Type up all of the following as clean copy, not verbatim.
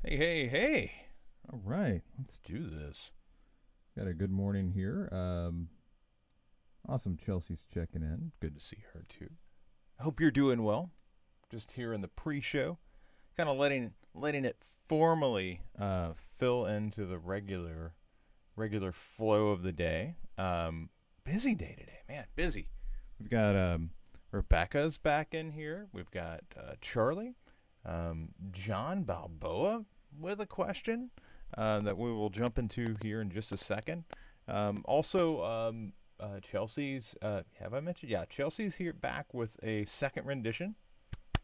Hey, hey, hey. All right, let's do this. Got a good morning here. Awesome. Chelsea's checking in. Good to see her, too. I hope you're doing well. Just here in the pre show. Kind of letting it formally fill into the regular flow of the day. Busy day today, man. Busy. We've got Rebecca's back in here. We've got Charlie. John Balboa with a question that we will jump into here in just a second. Chelsea's, have I mentioned? Yeah, Chelsea's here back with a second rendition.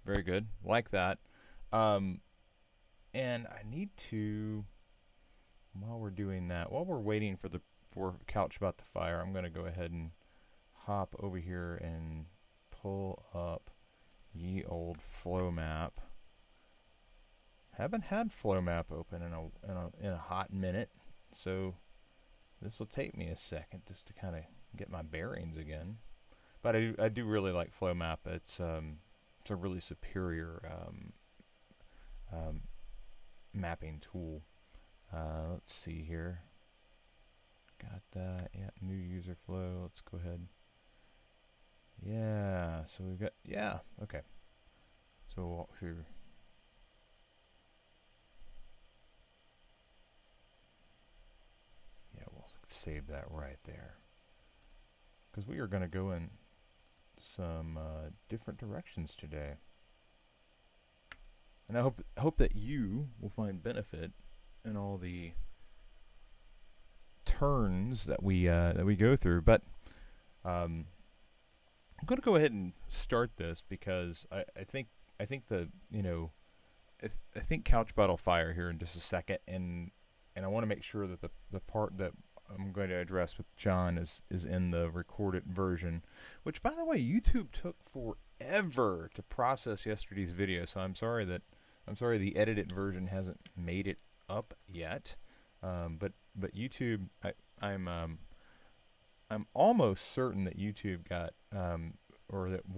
Very good. Like that. And I need to, while we're doing that, while we're waiting for Couch About the Fire, I'm going to go ahead and hop over here and pull up ye old flow map. Haven't had flow map open in a hot minute, so this will take me a second just to kind of get my bearings again. But I do really like flow map. It's a really superior mapping tool. Let's see here. Got that. Yeah, new user flow. Let's go ahead. Yeah. So we've got Okay. So we'll walk through. Save that right there, because we are going to go in some different directions today, and I hope that you will find benefit in all the turns that we go through. But I'm going to go ahead and start this because I think Couch Battle Fire here in just a second, and I want to make sure that the part that I'm going to address with John is in the recorded version, which, by the way, YouTube took forever to process yesterday's video. So I'm sorry the edited version hasn't made it up yet. But YouTube, I'm almost certain that YouTube got or that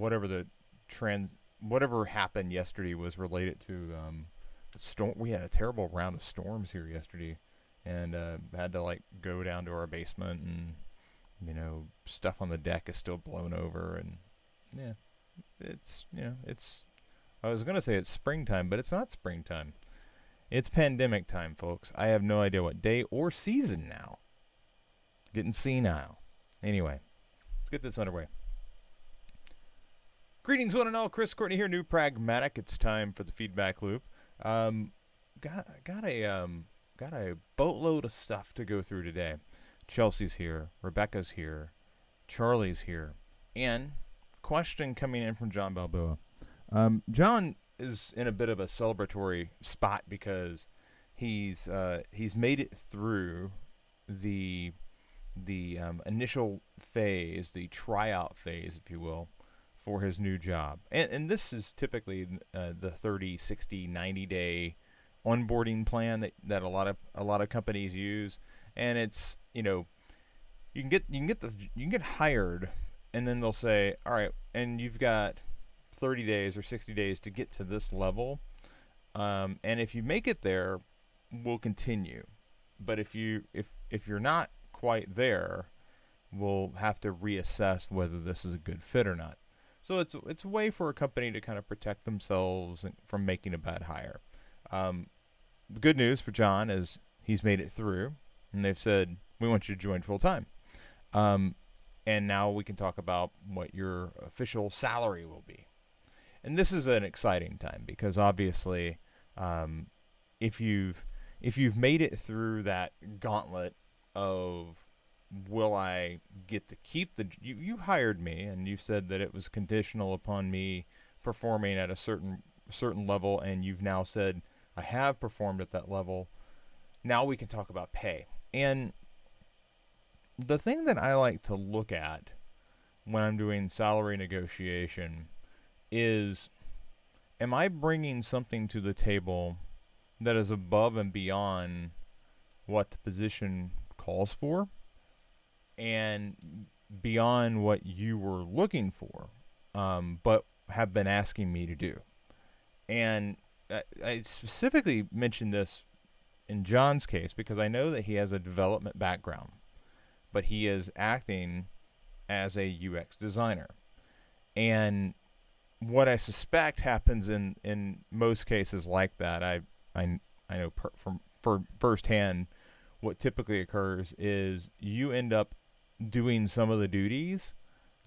whatever happened yesterday was related to the storm. We had a terrible round of storms here yesterday. And had to go down to our basement, and stuff on the deck is still blown over, and it's I was gonna say it's springtime, but it's not springtime. It's pandemic time, folks. I have no idea what day or season now. Getting senile. Anyway, let's get this underway. Greetings, one and all. Chris Courtney here, new Pragmatic. It's time for the feedback loop. Got a boatload of stuff to go through today. Chelsea's here, Rebecca's here, Charlie's here, and question coming in from John Balboa. John is in a bit of a celebratory spot because he's made it through the initial phase, the tryout phase, if you will, for his new job. And this is typically the 30, 60, 90 day onboarding plan that a lot of companies use, and it's you can get hired, and then they'll say, all right, and you've got 30 days or 60 days to get to this level, and if you make it there, we'll continue, but if you're not quite there, we'll have to reassess whether this is a good fit or not. So it's a way for a company to kind of protect themselves from making a bad hire. The good news for John is he's made it through, and they've said, we want you to join full time. And now we can talk about what your official salary will be. And this is an exciting time because obviously, if you've made it through that gauntlet of will I get to keep you hired me, and you said that it was conditional upon me performing at a certain level, and you've now said I have performed at that level. Now we can talk about pay. And the thing that I like to look at when I'm doing salary negotiation is, am I bringing something to the table that is above and beyond what the position calls for and beyond what you were looking for, but have been asking me to do? And I specifically mentioned this in John's case because I know that he has a development background, but he is acting as a UX designer. And what I suspect happens in most cases like that, I know from for firsthand, what typically occurs is you end up doing some of the duties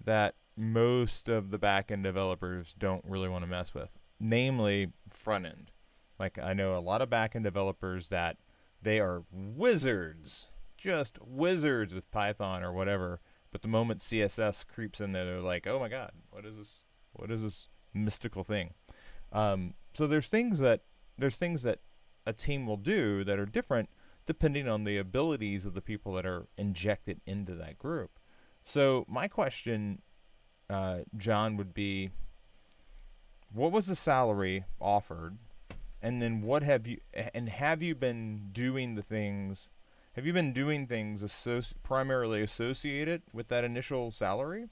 that most of the back end developers don't really want to mess with, namely front end. Like I know a lot of back end developers that they are wizards, just wizards with Python or whatever. But the moment CSS creeps in there, they're like, "Oh my God, what is this? What is this mystical thing?" So there's things that a team will do that are different depending on the abilities of the people that are injected into that group. So my question, John, would be, what was the salary offered, and then what have you been doing the things? Have you been doing things primarily associated with that initial salary,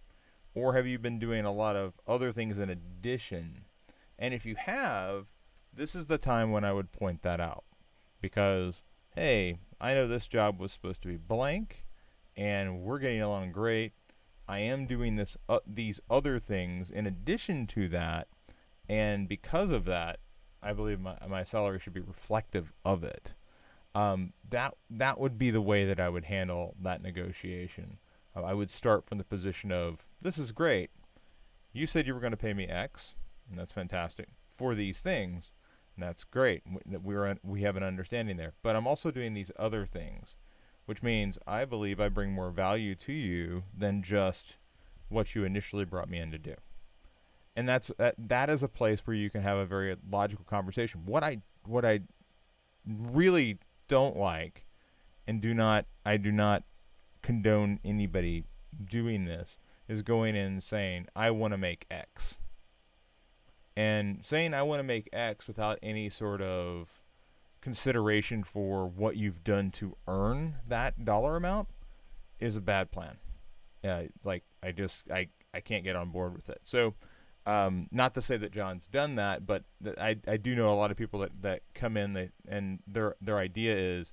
or have you been doing a lot of other things in addition? And if you have, this is the time when I would point that out, because hey, I know this job was supposed to be blank, and we're getting along great. I am doing these other things in addition to that, and because of that, I believe my salary should be reflective of it. That would be the way that I would handle that negotiation. I would start from the position of, this is great. You said you were going to pay me X, and that's fantastic, for these things, and that's great. We have an understanding there. But I'm also doing these other things, which means I believe I bring more value to you than just what you initially brought me in to do. And that is a place where you can have a very logical conversation. What I really don't like, and I do not condone anybody doing this, is going in and saying, I want to make X. And saying I want to make X without any sort of consideration for what you've done to earn that dollar amount is a bad plan. Like I can't get on board with it. So not to say that John's done that, but I do know a lot of people that come in and their idea is,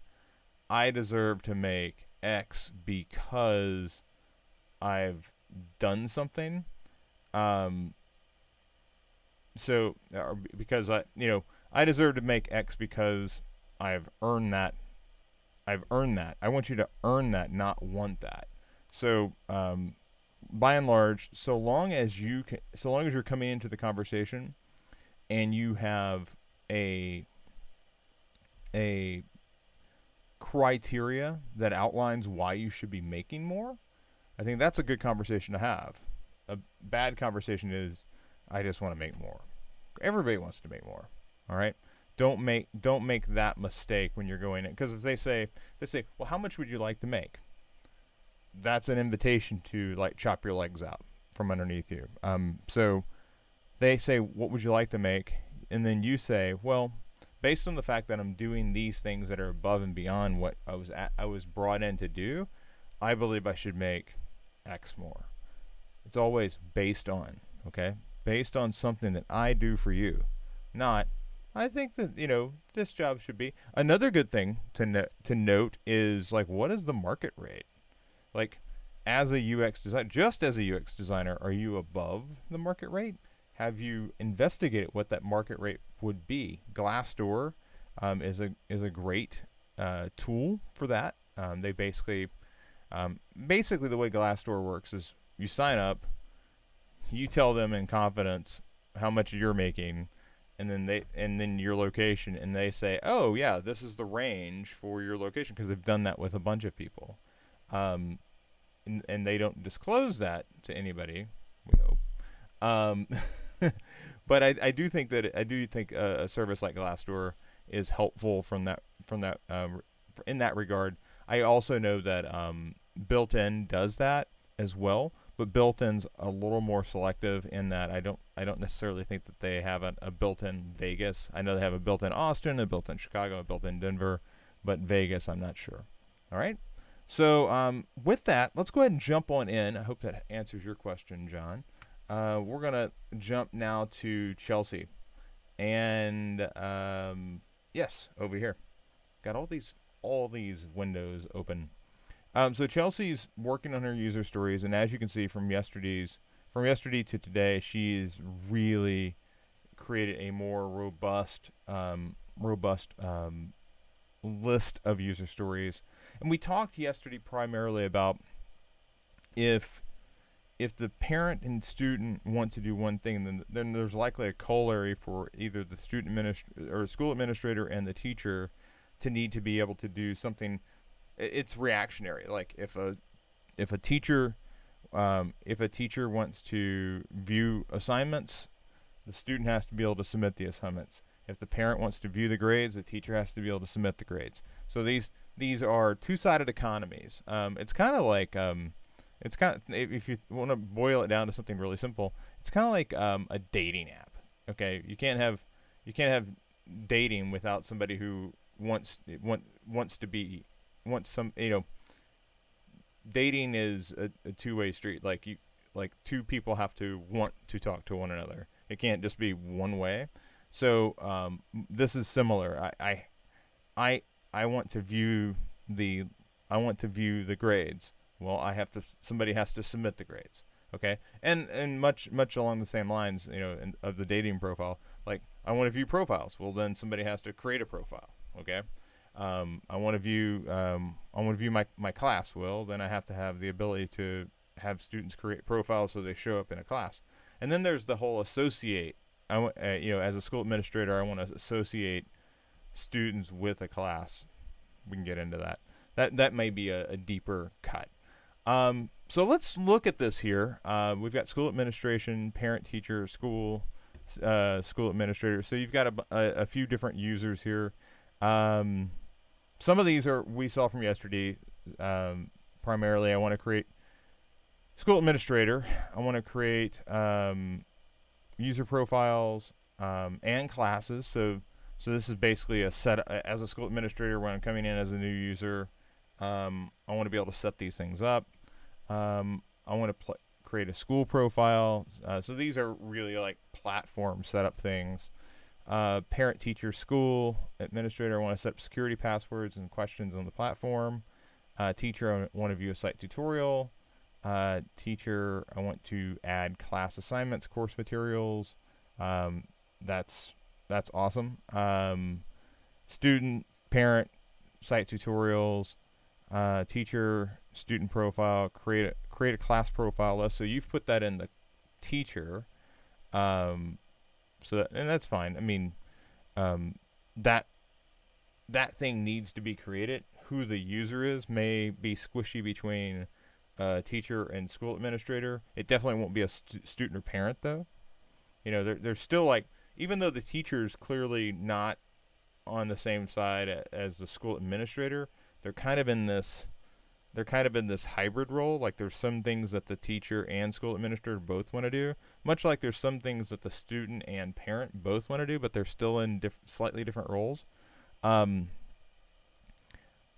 I deserve to make X because I've done something. Because I deserve to make X because I've earned that. I've earned that. I want you to earn that, not want that. So by and large, so long as you're coming into the conversation and you have a criteria that outlines why you should be making more, I think that's a good conversation to have. A bad conversation is, I just want to make more. Everybody wants to make more. All right? Don't make that mistake when you're going in, because if they say, well, how much would you like to make? That's an invitation to like chop your legs out from underneath you. So they say, what would you like to make? And then you say, well, based on the fact that I'm doing these things that are above and beyond what I was brought in to do, I believe I should make X more. It's always based on, okay? Based on something that I do for you. Not, I think that, this job should be. Another good thing to note is, like, what is the market rate? Like, as a UX designer, just as a UX designer, are you above the market rate? Have you investigated what that market rate would be? Glassdoor is a great tool for that. They basically the way Glassdoor works is you sign up, you tell them in confidence how much you're making, and then your location, and they say, oh yeah, this is the range for your location, because they've done that with a bunch of people, and they don't disclose that to anybody, we hope. But I do think a service like Glassdoor is helpful in that regard. I also know that Built-in does that as well, but Built-in's a little more selective in that I don't necessarily think that they have a Built-in Vegas. I know they have a Built-in Austin, a Built-in Chicago, a Built-in Denver, but Vegas, I'm not sure. All right. So with that, let's go ahead and jump on in. I hope that answers your question, John. We're gonna jump now to Chelsea. And yes, over here, got all these windows open. So Chelsea's working on her user stories, and as you can see from yesterday to today, she's really created a more robust list of user stories. And we talked yesterday primarily about if the parent and student want to do one thing, then there's likely a corollary for either the or school administrator and the teacher to need to be able to do something. It's reactionary. Like if a teacher wants to view assignments, the student has to be able to submit the assignments. If the parent wants to view the grades, the teacher has to be able to submit the grades. So these are two-sided economies. It's kind of like if you want to boil it down to something really simple, it's kind of like a dating app. Okay, you can't have dating without somebody who wants some, dating is a two-way street. Like two people have to want to talk to one another. It can't just be one way. So this is similar. I want to view the grades. Well, somebody has to submit the grades. Okay, and much along the same lines, of the dating profile. Like I want to view profiles. Well, then somebody has to create a profile. Okay. I want to view my class. Well, then I have to have the ability to have students create profiles so they show up in a class. And then there's the whole associate. As a school administrator, I want to associate students with a class. We can get into that. That may be a deeper cut. So let's look at this here. We've got school administration, parent, teacher, school administrator. So you've got a few different users here. Some of these we saw from yesterday. Primarily, I want to create school administrator. I want to create user profiles and classes. So this is basically a set. As a school administrator, when I'm coming in as a new user, I want to be able to set these things up. I want to create a school profile. So these are really like platform setup things. Parent, teacher, school administrator, I want to set up security passwords and questions on the platform. Teacher, I want to view a site tutorial. Teacher, I want to add class assignments, course materials. That's awesome. Student, parent, site tutorials. Teacher, student profile. Create a class profile list. So you've put that in the teacher. And that's fine. I mean, that thing needs to be created. Who the user is may be squishy between teacher and school administrator. It definitely won't be a student or parent, though. They're still like, even though the teacher's clearly not on the same side as the school administrator, they're kind of in this hybrid role. Like there's some things that the teacher and school administrator both want to do, much like there's some things that the student and parent both want to do, but they're still in slightly different roles.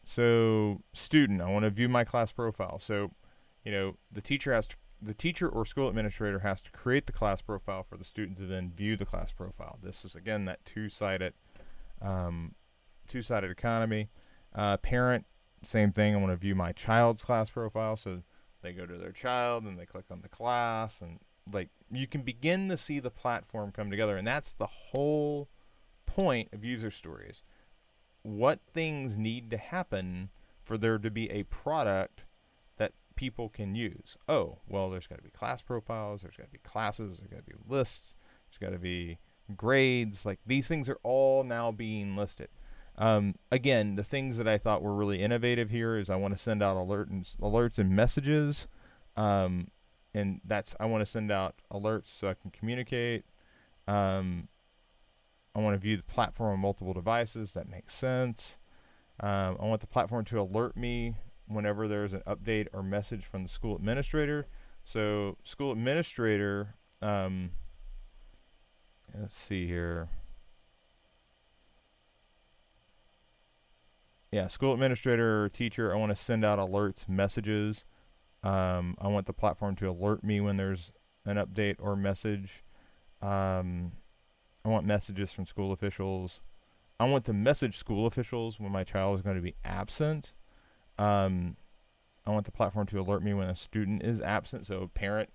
So student, I want to view my class profile. So, the teacher or school administrator has to create the class profile for the student to then view the class profile. This is again that two-sided economy. Parent, same thing. I want to view my child's class profile. So they go to their child and they click on the class, and like you can begin to see the platform come together. And that's the whole point of user stories. What things need to happen for there to be a product that people can use? Oh, well, there's got to be class profiles. There's got to be classes. There's got to be lists. There's got to be grades. Like these things are all now being listed. Again, the things that I thought were really innovative here is I want to send out alerts and messages. And I want to send out alerts so I can communicate. I want to view the platform on multiple devices. That makes sense. I want the platform to alert me whenever there's an update or message from the school administrator. So school administrator, let's see here. Yeah, school administrator or teacher, I want to send out alerts, messages. I want the platform to alert me when there's an update or message. I I want messages from school officials. I want to message school officials when my child is going to be absent. Um, I want the platform to alert me when a student is absent. So parent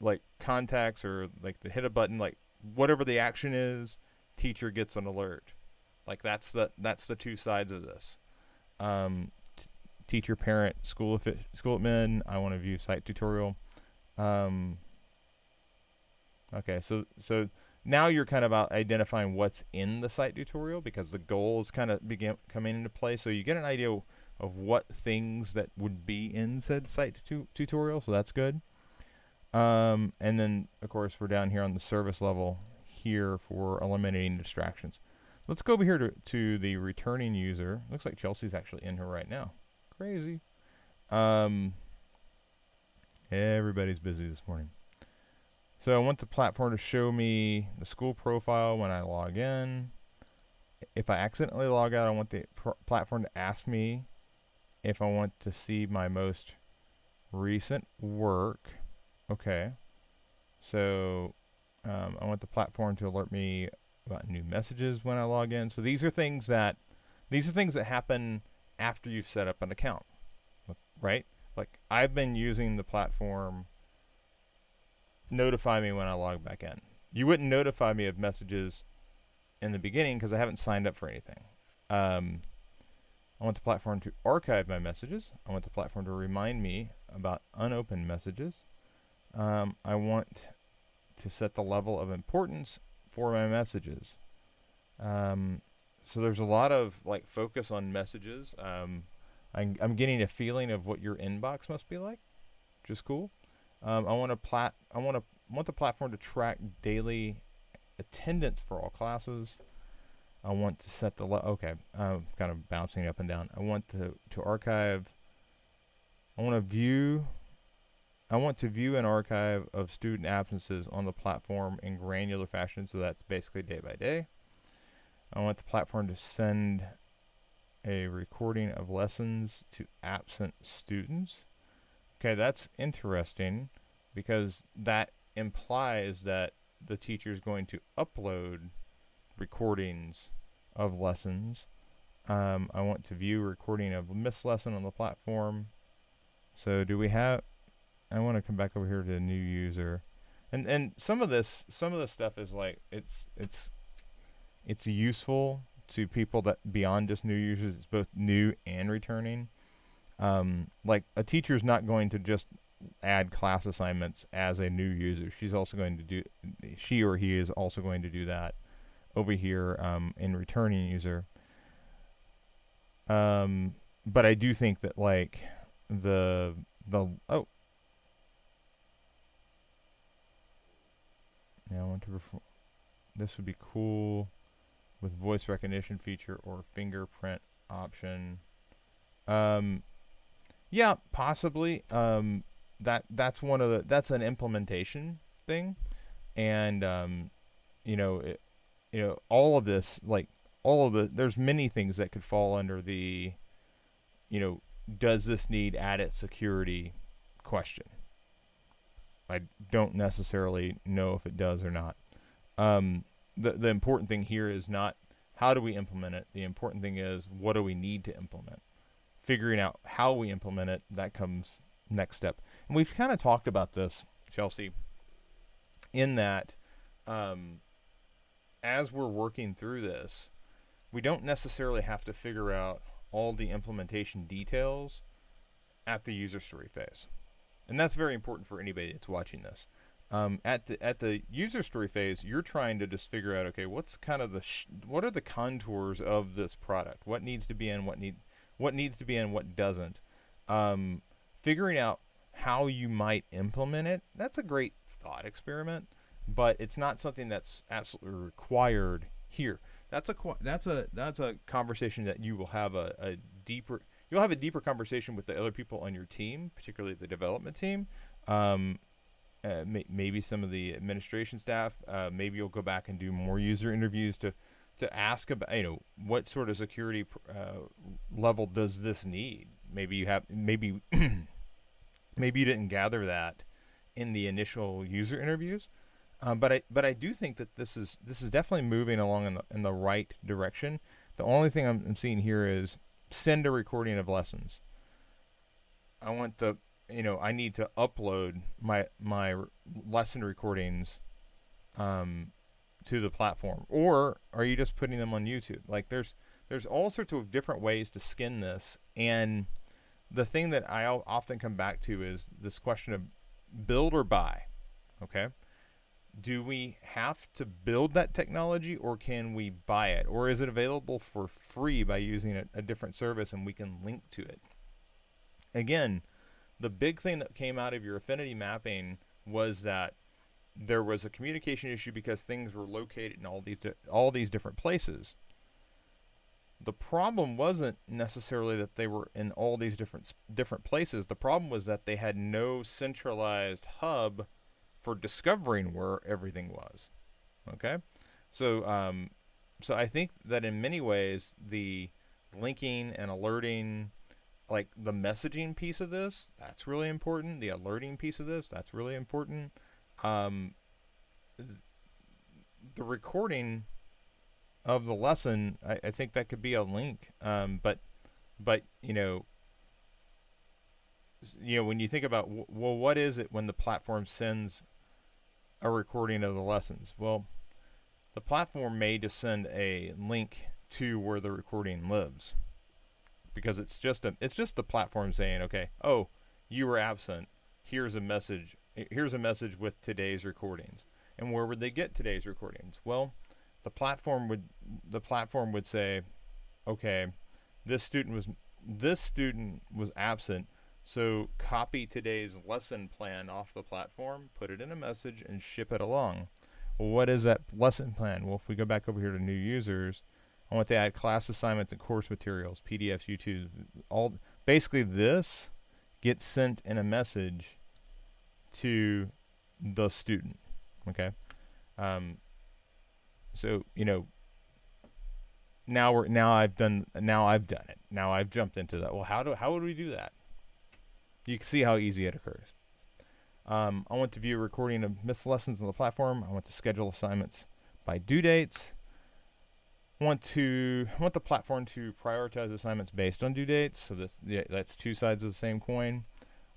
like contacts or like to hit a button, like whatever the action is, teacher gets an alert. Like that's the two sides of this. Teacher, parent, school admin. I want to view site tutorial. Okay, so now you're kind of out identifying what's in the site tutorial, because the goals kind of begin coming into play. So you get an idea of what things that would be in said site tutorial. So that's good. And then of course we're down here on the service level here for eliminating distractions. Let's go over here to the returning user. Looks like Chelsea's actually in here right now. Crazy. Everybody's busy this morning. So I want the platform to show me the school profile when I log in. If I accidentally log out, I want the platform to ask me if I want to see my most recent work. Okay. So I want the platform to alert me about new messages when I log in. So these are things that happen after you've set up an account, right? Like I've been using the platform notify me when I log back in. You wouldn't notify me of messages in the beginning because I haven't signed up for anything. I want the platform to archive my messages. I want the platform to remind me about unopened messages. I want to set the level of importance for my messages. So there's a lot of like focus on messages. I'm getting a feeling of what your inbox must be like, which is cool. I want the platform to track daily attendance for all classes. I want to set the kind of bouncing up and down. I want to archive. I want to view an archive of student absences on the platform in granular fashion. So that's basically day by day. I want the platform to send a recording of lessons to absent students. Okay, that's interesting because that implies that the teacher is going to upload recordings of lessons. I want to view a recording of a missed lesson on the platform. So I want to come back over here to new user. And some of this stuff is like it's useful to people that beyond just new users. It's both new and returning. Like a teacher's not going to just add class assignments as a new user. She or he is also going to do that over here in returning user. But I do think that like this would be cool with voice recognition feature or fingerprint option. Yeah, possibly. That's an implementation thing, and all of this, there's many things that could fall under the, does this need added security question. I don't necessarily know if it does or not. The important thing here is not how do we implement it. The important thing is what do we need to implement. Figuring out how we implement it, that comes next step. And we've kind of talked about this, Chelsea, in that as we're working through this, we don't necessarily have to figure out all the implementation details at the user story phase. And that's very important for anybody that's watching this. At the user story phase, you're trying to just figure out, okay, what's kind of what are the contours of this product? What needs to be in, what needs to be in, what doesn't. Figuring out how you might implement it, that's a great thought experiment, but it's not something that's absolutely required here. That's a conversation that you will have a deeper conversation with the other people on your team, particularly the development team. Maybe some of the administration staff. Maybe you'll go back and do more user interviews to ask about, what sort of security level does this need? Maybe maybe you didn't gather that in the initial user interviews. But I do think that this is definitely moving along in the right direction. The only thing I'm seeing here is send a recording of lessons. I want the I need to upload my lesson recordings um, to the platform, or are you just putting them on YouTube? Like there's all sorts of different ways to skin this, and the thing that I often come back to is this question of build or buy. Okay, do we have to build that technology, or can we buy it, or is it available for free by using a different service and we can link to it? Again, the big thing that came out of your affinity mapping was that there was a communication issue because things were located in all these different places. The problem wasn't necessarily that they were in all these different places. The problem was that they had no centralized hub for discovering where everything was. Okay, so so I think that in many ways the linking and alerting, like the messaging piece of this, that's really important. The alerting piece of this, that's really important. Um, the recording of the lesson, I think that could be a link. But when you think about well, what is it when the platform sends a recording of the lessons? Well, the platform may just send a link to where the recording lives, because it's just the platform saying, okay, oh, you were absent. Here's a message. Here's a message with today's recordings. And where would they get today's recordings? Well, the platform would say, okay, this student was absent, so copy today's lesson plan off the platform, put it in a message, and ship it along. Well, what is that lesson plan? Well, if we go back over here to new users, I want to add class assignments and course materials, PDFs, YouTube, basically this gets sent in a message to the student. Okay, so now I've done it. Now I've jumped into that. Well, how would we do that? You can see how easy it occurs. I want to view a recording of missed lessons on the platform. I want to schedule assignments by due dates. I want the platform to prioritize assignments based on due dates. So that's two sides of the same coin.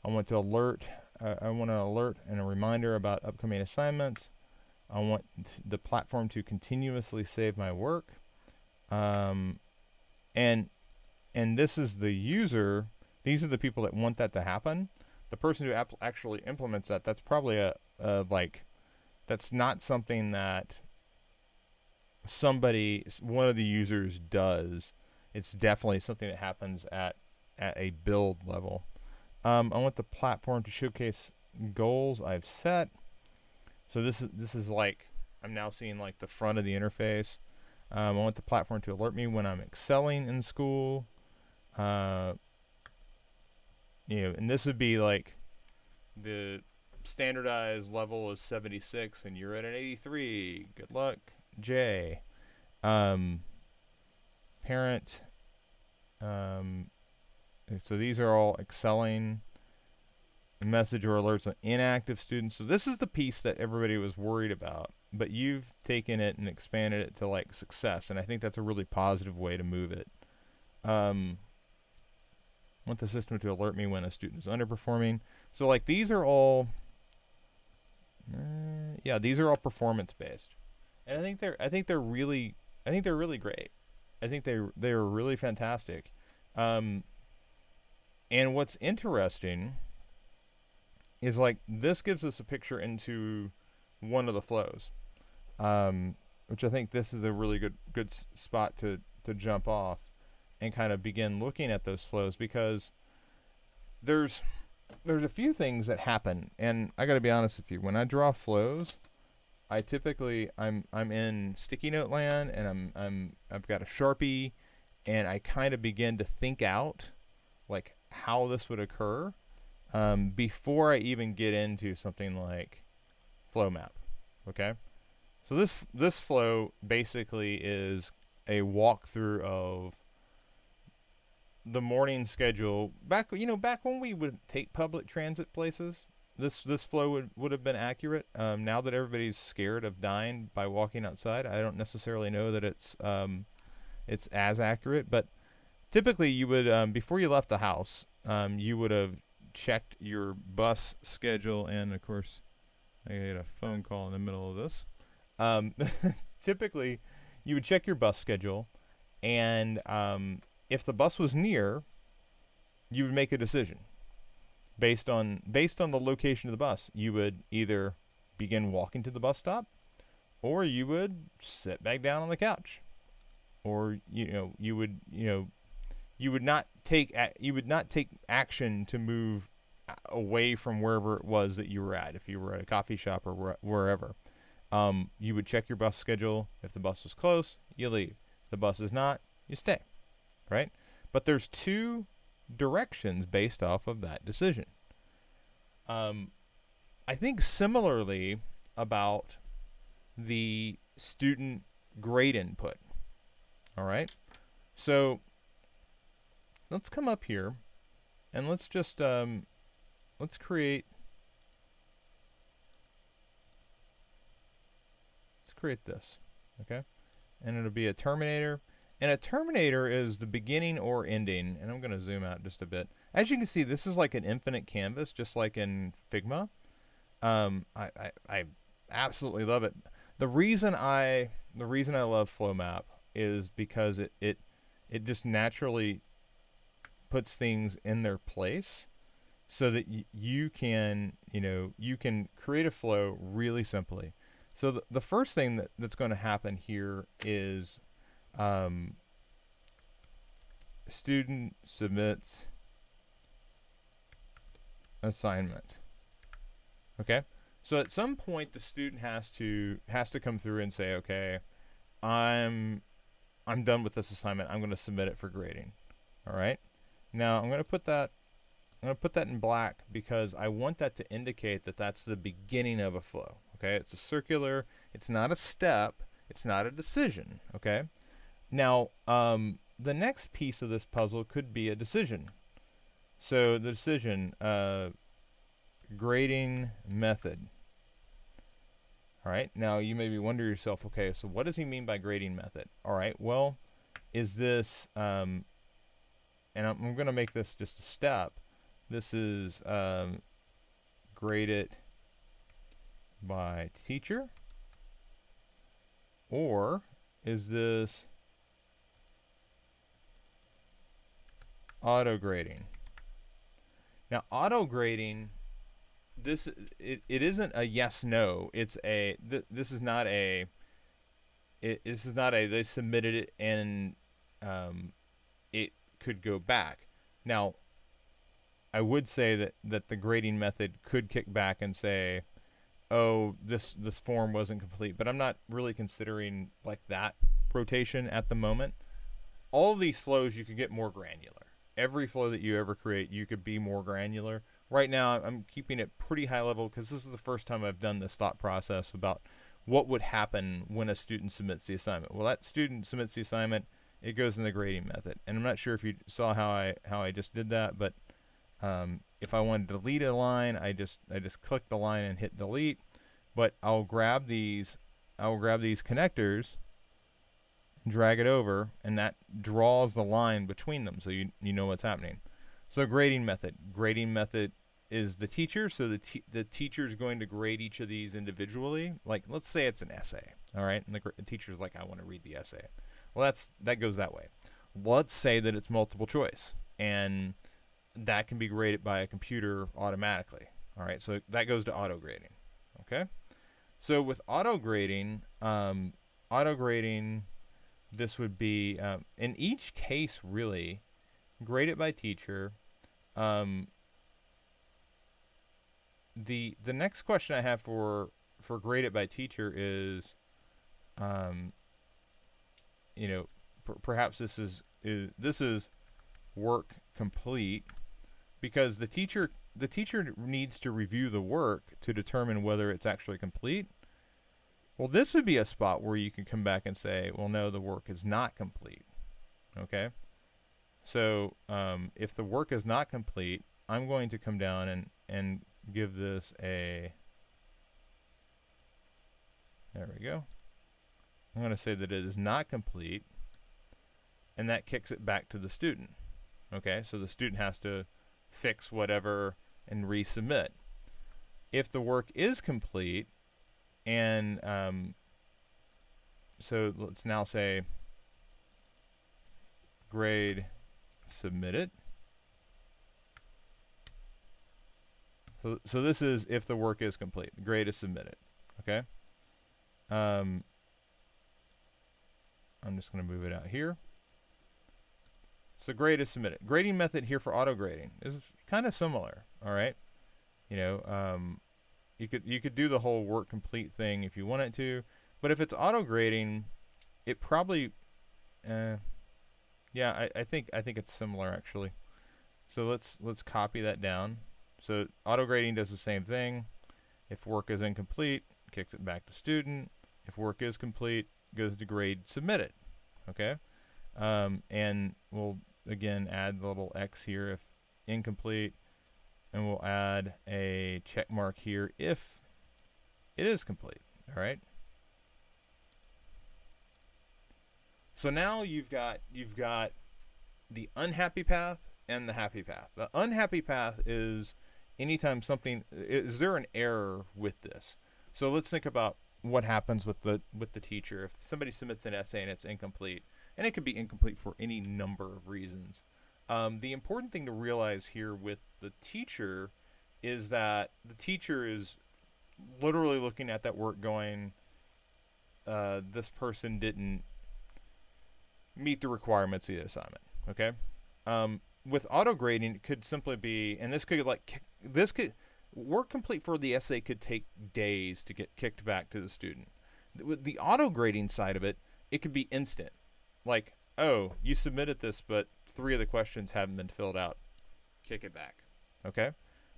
I want to alert. I want an alert and a reminder about upcoming assignments. I want the platform to continuously save my work. And this is the user. These are the people that want that to happen. The person who actually implements that, that's probably that's not something that one of the users does. It's definitely something that happens at a build level. I want the platform to showcase goals I've set. So this is like, I'm now seeing like the front of the interface. I want the platform to alert me when I'm excelling in school. And this would be like the standardized level is 76 and you're at an 83. Good luck, Jay. Parent. So these are all excelling. Message or alerts on inactive students. So this is the piece that everybody was worried about, but you've taken it and expanded it to like success, and I think that's a really positive way to move it. Want the system to alert me when a student is underperforming. So like these are all these are all performance based, and I think they're really great. I think they're really fantastic. And what's interesting is like this gives us a picture into one of the flows, which I think this is a really good spot to jump off and kind of begin looking at those flows, because there's a few things that happen, and I got to be honest with you. When I draw flows, I typically I'm in sticky note land, and I've got a Sharpie, and I kind of begin to think out like how this would occur before I even get into something like flow map. Okay, so this flow basically is a walkthrough of the morning schedule back when we would take public transit places. this flow would have been accurate. Now that everybody's scared of dying by walking outside, I don't necessarily know that it's as accurate. But typically, you would before you left the house, you would have checked your bus schedule, and of course, I get a phone call in the middle of this. Um, typically, you would check your bus schedule, and if the bus was near, you would make a decision based on the location of the bus. You would either begin walking to the bus stop, or you would sit back down on the couch, or you would not take action to move away from wherever it was that you were at. If you were at a coffee shop or wherever, you would check your bus schedule. If the bus was close, you leave. If the bus is not, you stay. Right? But there's two directions based off of that decision. I think similarly about the student grade input. All right? So let's come up here and let's just let's create this, okay? And it'll be a terminator. And a terminator is the beginning or ending. And I'm going to zoom out just a bit. As you can see, this is like an infinite canvas, just like in Figma. I absolutely love it. The reason I love FlowMap is because it just naturally puts things in their place, so that you can create a flow really simply. So the first thing that's going to happen here is student submits assignment. Okay, so at some point the student has to come through and say, okay, I'm done with this assignment. I'm going to submit it for grading. All right. Now I'm going to put that in black because I want that to indicate that that's the beginning of a flow. Okay, it's a circular. It's not a step. It's not a decision. Okay. Now the next piece of this puzzle could be a decision. So the decision, grading method. All right. Now you maybe wonder yourself, okay, so what does he mean by grading method? All right. Well, is this and I'm going to make this just a step. This is grade it by teacher, or is this auto grading? Now, auto grading, it isn't a yes no. It's a this is not a they submitted it and it could go back. Now, I would say that the grading method could kick back and say, oh, this form wasn't complete, but I'm not really considering like that rotation at the moment. All of these flows, you could get more granular. Every flow that you ever create, you could be more granular. Right now, I'm keeping it pretty high level because this is the first time I've done this thought process about what would happen when a student submits the assignment. Well, that student submits the assignment, it goes in the grading method. And I'm not sure if you saw how I just did that, but if I want to delete a line, I just click the line and hit delete. But I'll grab these connectors and drag it over, and that draws the line between them, so you know what's happening. So grading method is the teacher, so the teacher is going to grade each of these individually. Like, let's say it's an essay, all right, and the teacher's like, I want to read the essay. Well, that goes that way. Let's say that it's multiple choice, and that can be graded by a computer automatically. All right, so that goes to auto grading. Okay, so with auto grading, this would be in each case really grade it by teacher. The next question I have for grade it by teacher is, perhaps this is work complete, because the teacher needs to review the work to determine whether it's actually complete. Well, this would be a spot where you can come back and say, well, no, the work is not complete. Okay, so if the work is not complete, I'm going to come down and give this a, there we go. I'm going to say that it is not complete, and that kicks it back to the student. Okay, so the student has to fix whatever and resubmit. If the work is complete, and so let's now say grade submitted. So this is if the work is complete. The grade is submitted. Okay. I'm just going to move it out here. So grade is submitted. Grading method here for auto grading is kind of similar. All right. You know, you could do the whole work complete thing if you wanted to, but if it's auto grading, it probably, yeah, I think it's similar actually. So let's copy that down. So auto grading does the same thing. If work is incomplete, kicks it back to student. If work is complete, goes to grade submitted. Okay, and we'll again add the little X here if incomplete, and we'll add a check mark here if it is complete. All right. So now you've got the unhappy path and the happy path. The unhappy path is anytime something, is there an error with this? So let's think about what happens with the teacher. If somebody submits an essay and it's incomplete, and it could be incomplete for any number of reasons. The important thing to realize here with the teacher is that the teacher is literally looking at that work going, this person didn't meet the requirements of the assignment. Okay. With auto grading, it could simply be, and this could work complete for the essay could take days to get kicked back to the student. With the auto grading side of it, it could be instant. Like, oh, you submitted this, but 3 of the questions haven't been filled out. Kick it back. Okay.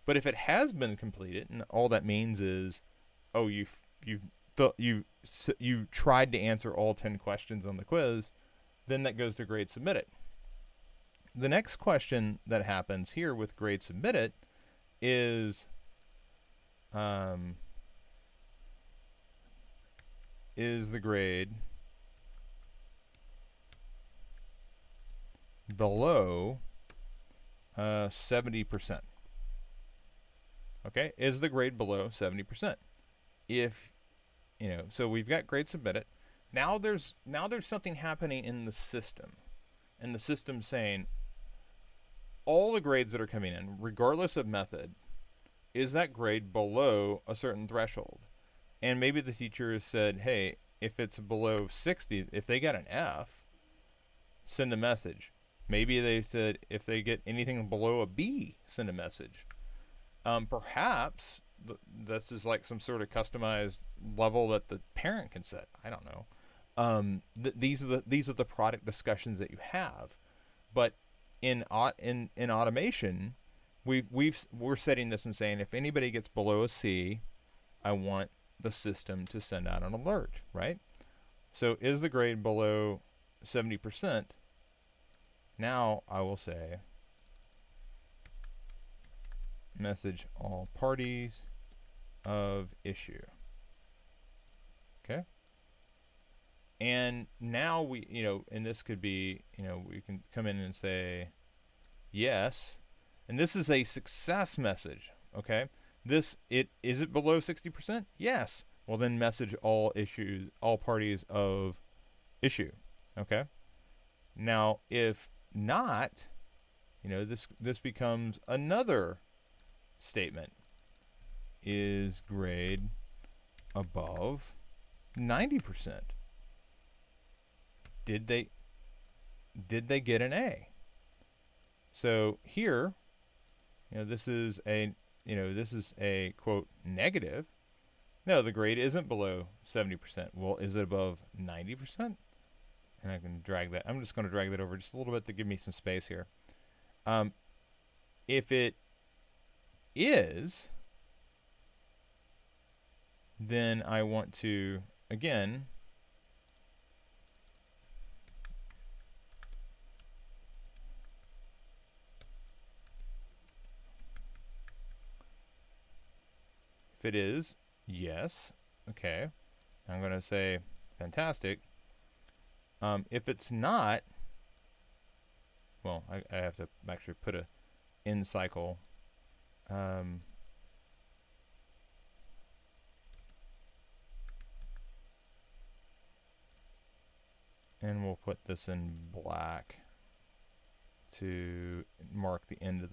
But if it has been completed, and all that means is, oh, you tried to answer all 10 questions on the quiz, then that goes to grade submitted. The next question that happens here with grade submitted is the grade below 70%? Okay, is the grade below 70%? If, you know, so we've got grade submitted. Now there's something happening in the system, and the system saying all the grades that are coming in, regardless of method, is that grade below a certain threshold? And maybe the teacher has said, hey, if it's below 60, if they get an F, send a message. Maybe they said if they get anything below a B, send a message. Perhaps this is like some sort of customized level that the parent can set. I don't know. These are the product discussions that you have, but in automation, we're setting this and saying if anybody gets below a C, I want the system to send out an alert, right? So is the grade below 70%? Now I will say message all parties of issue. Okay. And now we, you know, and this could be, you know, we can come in and say yes, and this is a success message. Okay. Is it below 60%? Yes. Well, then message all parties of issue. Okay. Now, if not, you know, this becomes another statement. Is grade above 90%? Did they get an A? So here, you know, this is a quote negative. No, the grade isn't below 70%. Well, is it above 90%? And I can drag that. I'm just going to drag that over just a little bit to give me some space here. If it is, then I want to, again, If it is, yes. Okay. I'm going to say fantastic. If it's not, well, I have to actually put a in cycle. And we'll put this in black to mark the end of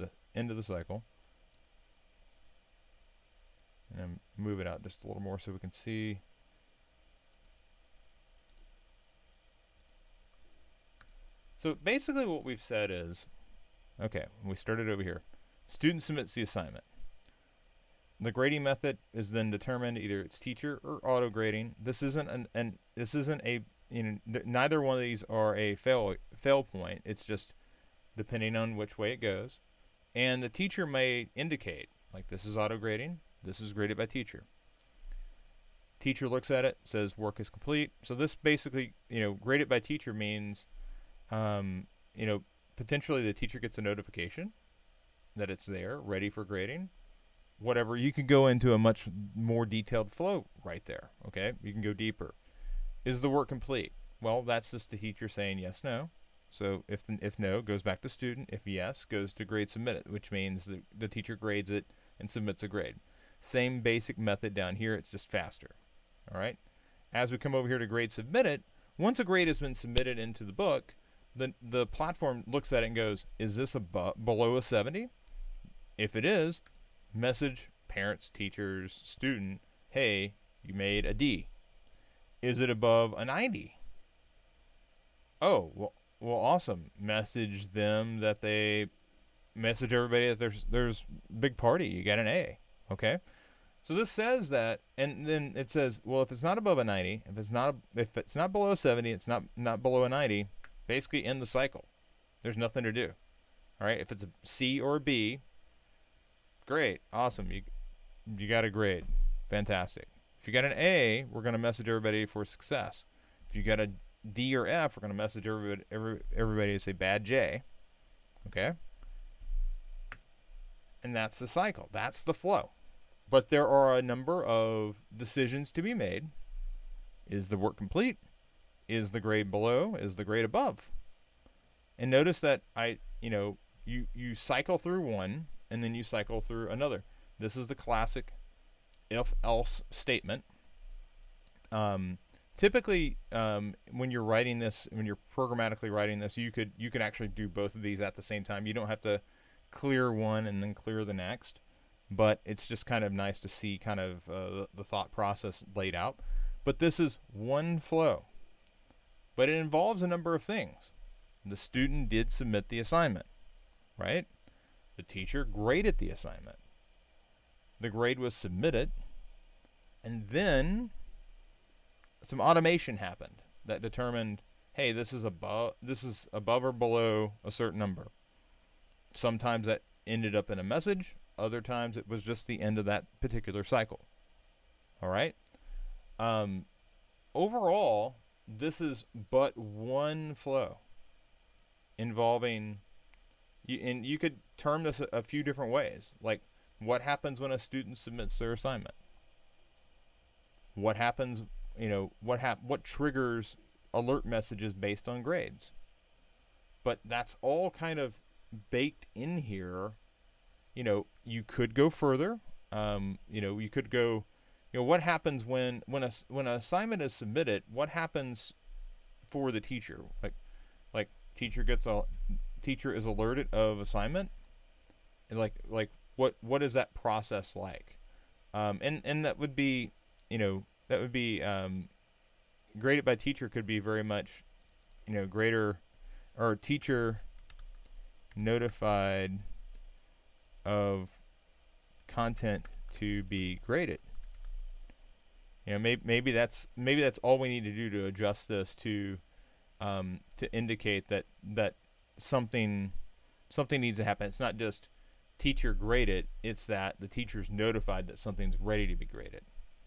the cycle. And move it out just a little more so we can see. So basically what we've said is, okay, we started over here. Student submits the assignment. The grading method is then determined either it's teacher or auto grading. This isn't neither one of these are a fail point. It's just depending on which way it goes. And the teacher may indicate, like, this is auto grading, this is graded by teacher. Teacher looks at it, says work is complete. So this basically, graded by teacher means, potentially the teacher gets a notification that it's there, ready for grading. Whatever, you can go into a much more detailed flow right there, okay? You can go deeper. Is the work complete? Well, that's just the teacher saying yes, no. So if no, goes back to student. If yes, goes to grade submitted, which means the teacher grades it and submits a grade. Same basic method down here, it's just faster, all right? As we come over here to grade submitted, once a grade has been submitted into the book, the platform looks at it and goes, is this below a 70? If it is, message parents, teachers, student, hey, you made a D. Is it above a 90? Oh, well, awesome. Message them that message everybody that there's big party. You got an A. Okay. So this says that, and then it says, well, if it's not above a 90, if it's not below a 70, it's not below a 90. Basically, end the cycle. There's nothing to do. All right. If it's a C or a B, great, awesome. You got a grade, fantastic. If you got an A, we're going to message everybody for success. If you got a D or F, we're going to message everybody to say bad J. Okay? And that's the cycle. That's the flow. But there are a number of decisions to be made. Is the work complete? Is the grade below? Is the grade above? And notice that you cycle through one and then you cycle through another. This is the classic if-else statement. Typically, when you're writing this, when you're programmatically writing this, you could actually do both of these at the same time. You don't have to clear one and then clear the next, but it's just kind of nice to see kind of the thought process laid out. But this is one flow, but it involves a number of things. The student did submit the assignment, right? The teacher graded the assignment. The grade was submitted, and then some automation happened that determined, hey, this is above or below a certain number. Sometimes that ended up in a message. Other times it was just the end of that particular cycle. All right. Overall, this is but one flow involving, and you could term this a few different ways. Like, what happens when a student submits their assignment? What happens, what triggers alert messages based on grades? But that's all kind of baked in here. You could go further. You could go, what happens when an assignment is submitted? What happens for the teacher? Like teacher is alerted of assignment, and like what is that process like? And that would be, graded by teacher could be very much, greater, or teacher notified of content to be graded. Maybe that's all we need to do to adjust this to indicate that something needs to happen. It's not just teacher graded, it's that the teacher's notified that something's ready to be graded.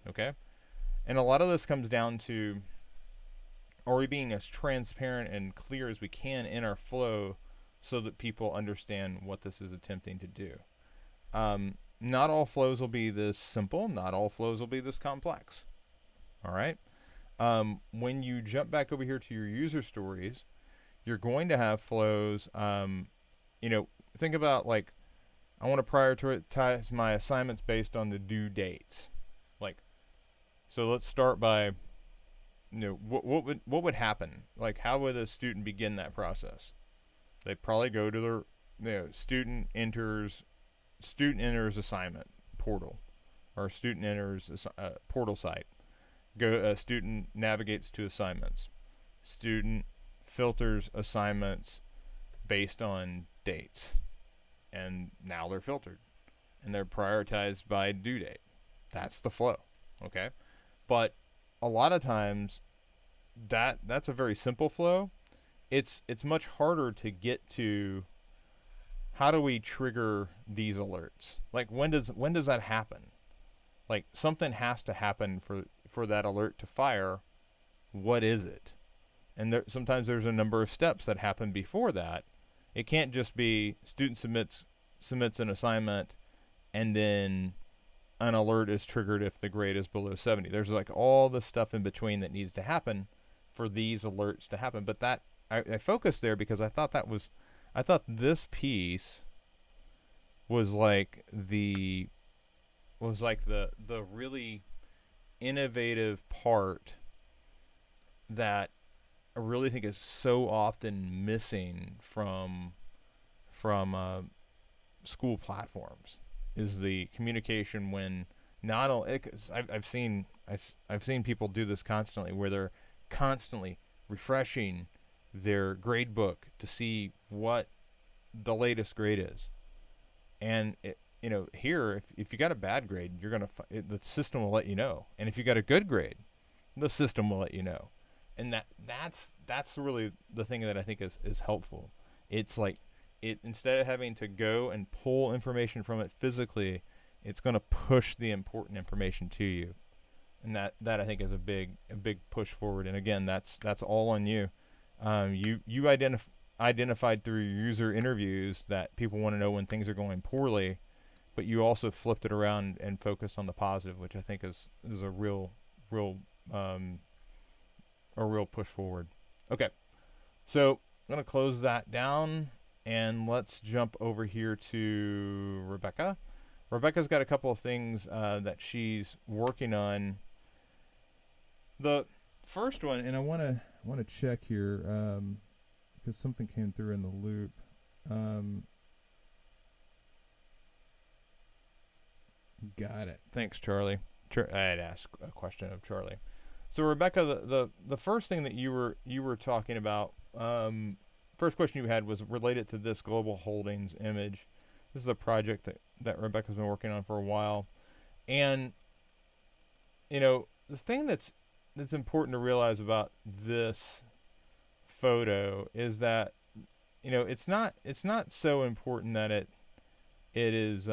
Okay? And a lot of this comes down to, are we being as transparent and clear as we can in our flow so that people understand what this is attempting to do? not all flows will be this simple. Not all flows will be this complex. All right. When you jump back over here to your user stories, you're going to have flows. Think about like, I want to prioritize my assignments based on the due dates. Like, so let's start by, what would happen? Like, how would a student begin that process? They'd probably go to their, student enters assignment portal, or student enters portal site. Student navigates to assignments. Student filters assignments based on dates, and now they're filtered, and they're prioritized by due date. That's the flow, okay? But a lot of times, that's a very simple flow. It's much harder to get to. How do we trigger these alerts? Like, when does that happen? Like, something has to happen for that alert to fire. What is it? And sometimes there's a number of steps that happen before that. It can't just be student submits an assignment and then an alert is triggered if the grade is below 70. There's like all the stuff in between that needs to happen for these alerts to happen. But that I focused there because I thought this piece was like the really innovative part that I really think is so often missing from school platforms, is the communication when not only, cause I've seen people do this constantly, where they're constantly refreshing their grade book to see what the latest grade is, and here, if you got a bad grade, you're gonna the system will let you know, and if you got a good grade, the system will let you know. And that's really the thing that I think is helpful. It's like, instead of having to go and pull information from it physically, it's going to push the important information to you, and that I think is a big push forward. And again, that's all on you. You identified through your user interviews that people want to know when things are going poorly, but you also flipped it around and focused on the positive, which I think is a real push forward. Okay, so I'm going to close that down, and let's jump over here to Rebecca. Rebecca's got a couple of things that she's working on. The first one, and I want to check here because something came through in the loop. Got it. Thanks, Charlie. I had asked a question of Charlie. So Rebecca, the first thing that you were talking about, first question you had was related to this global holdings image. This is a project that Rebecca's been working on for a while, and the thing that's important to realize about this photo is that it's not so important that it is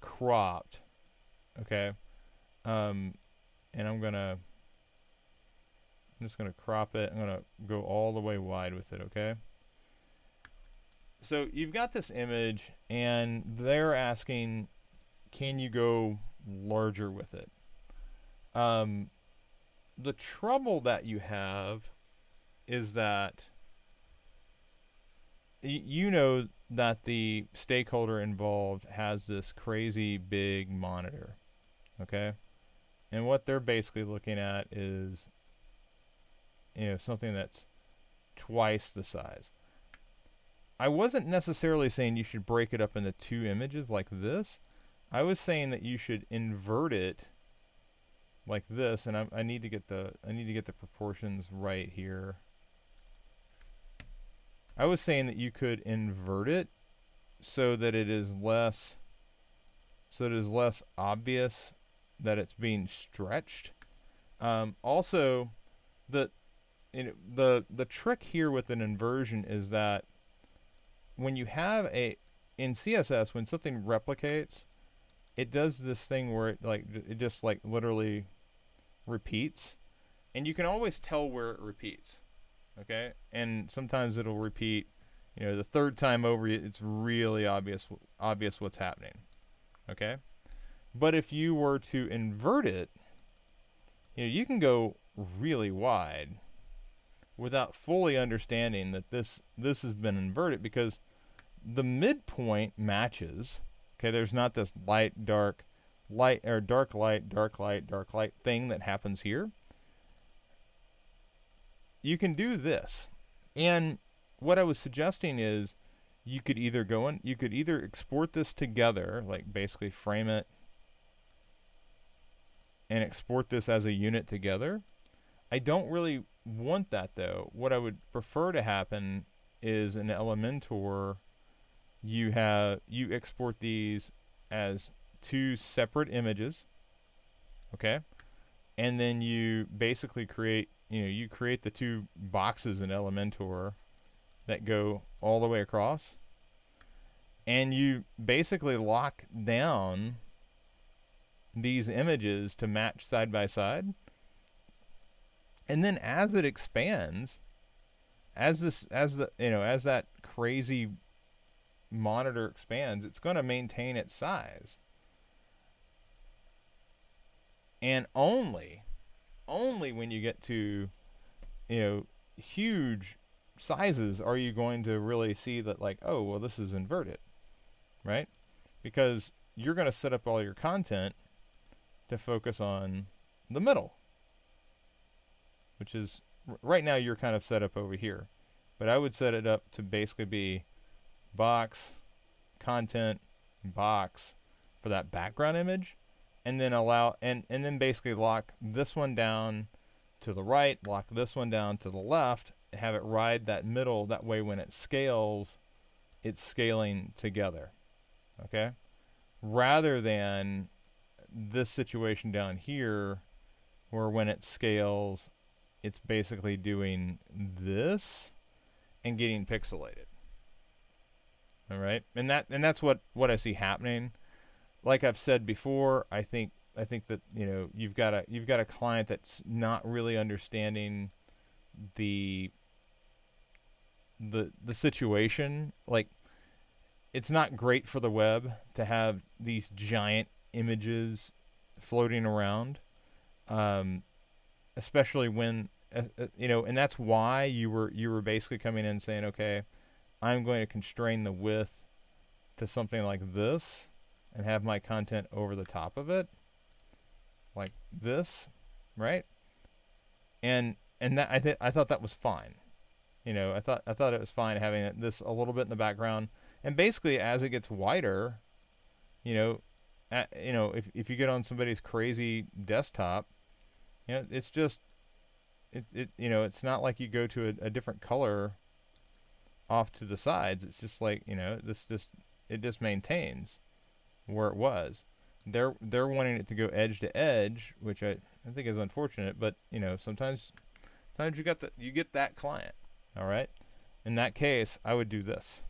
cropped, okay. And I'm just gonna crop it. I'm gonna go all the way wide with it, okay? So you've got this image, and they're asking, can you go larger with it? The trouble that you have is that you know that the stakeholder involved has this crazy big monitor, okay? And what they're basically looking at is, something that's twice the size. I wasn't necessarily saying you should break it up into two images like this. I was saying that you should invert it like this, and I need to get the proportions right here. I was saying that you could invert it so that it is less obvious that it's being stretched. Also, the trick here with an inversion is that when you have in CSS, when something replicates, it does this thing where it just literally repeats, and you can always tell where it repeats, okay? And sometimes it'll repeat, the third time over, it's really obvious what's happening. Okay? But if you were to invert it, you can go really wide without fully understanding that this has been inverted, because the midpoint matches. Okay, there's not this light, dark, light, or dark light, dark light, dark light thing that happens here. You can do this. And what I was suggesting is you could either export this together, like basically frame it and export this as a unit together. I don't really want that though. What I would prefer to happen is in Elementor, you export these as two separate images, okay? And then you basically create the two boxes in Elementor that go all the way across, and you basically lock down these images to match side by side. And then as it expands, as that crazy monitor expands, it's going to maintain its size. And only when you get to huge sizes are you going to really see that, like, oh, well, this is inverted, right? Because you're going to set up all your content to focus on the middle, which is right now you're kind of set up over here. But I would set it up to basically be box, content, box for that background image, and then and then basically lock this one down to the right, lock this one down to the left, have it ride that middle. That way when it scales, it's scaling together, okay? Rather than this situation down here where when it scales, it's basically doing this and getting pixelated. All right, and that's what I see happening. Like I've said before, I think that you've got a client that's not really understanding the situation. Like, it's not great for the web to have these giant images floating around, especially when and that's why you were basically coming in and saying, okay, I'm going to constrain the width to something like this and have my content over the top of it, like this, right? And that I thought that was fine. I thought it was fine having this a little bit in the background, and basically as it gets wider, if you get on somebody's crazy desktop, it's just it's not like you go to a different color off to the sides. It's just like it just maintains where it was. They're wanting it to go edge to edge, which I think is unfortunate, but sometimes you get that client. All right, in that case I would do this,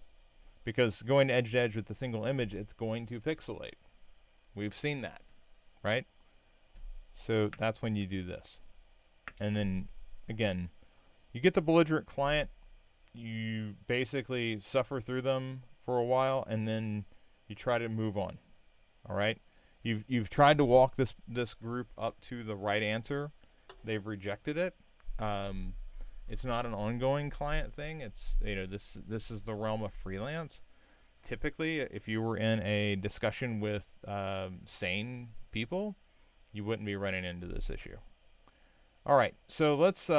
because going edge to edge with a single image, it's going to pixelate. We've seen that, right? So that's when you do this. And then again, you get the belligerent client, you basically suffer through them for a while, and then you try to move on. All right, you've tried to walk this group up to the right answer. They've rejected it. It's not an ongoing client thing. It's this is the realm of freelance. Typically, if you were in a discussion with sane people, you wouldn't be running into this issue. All right, so let's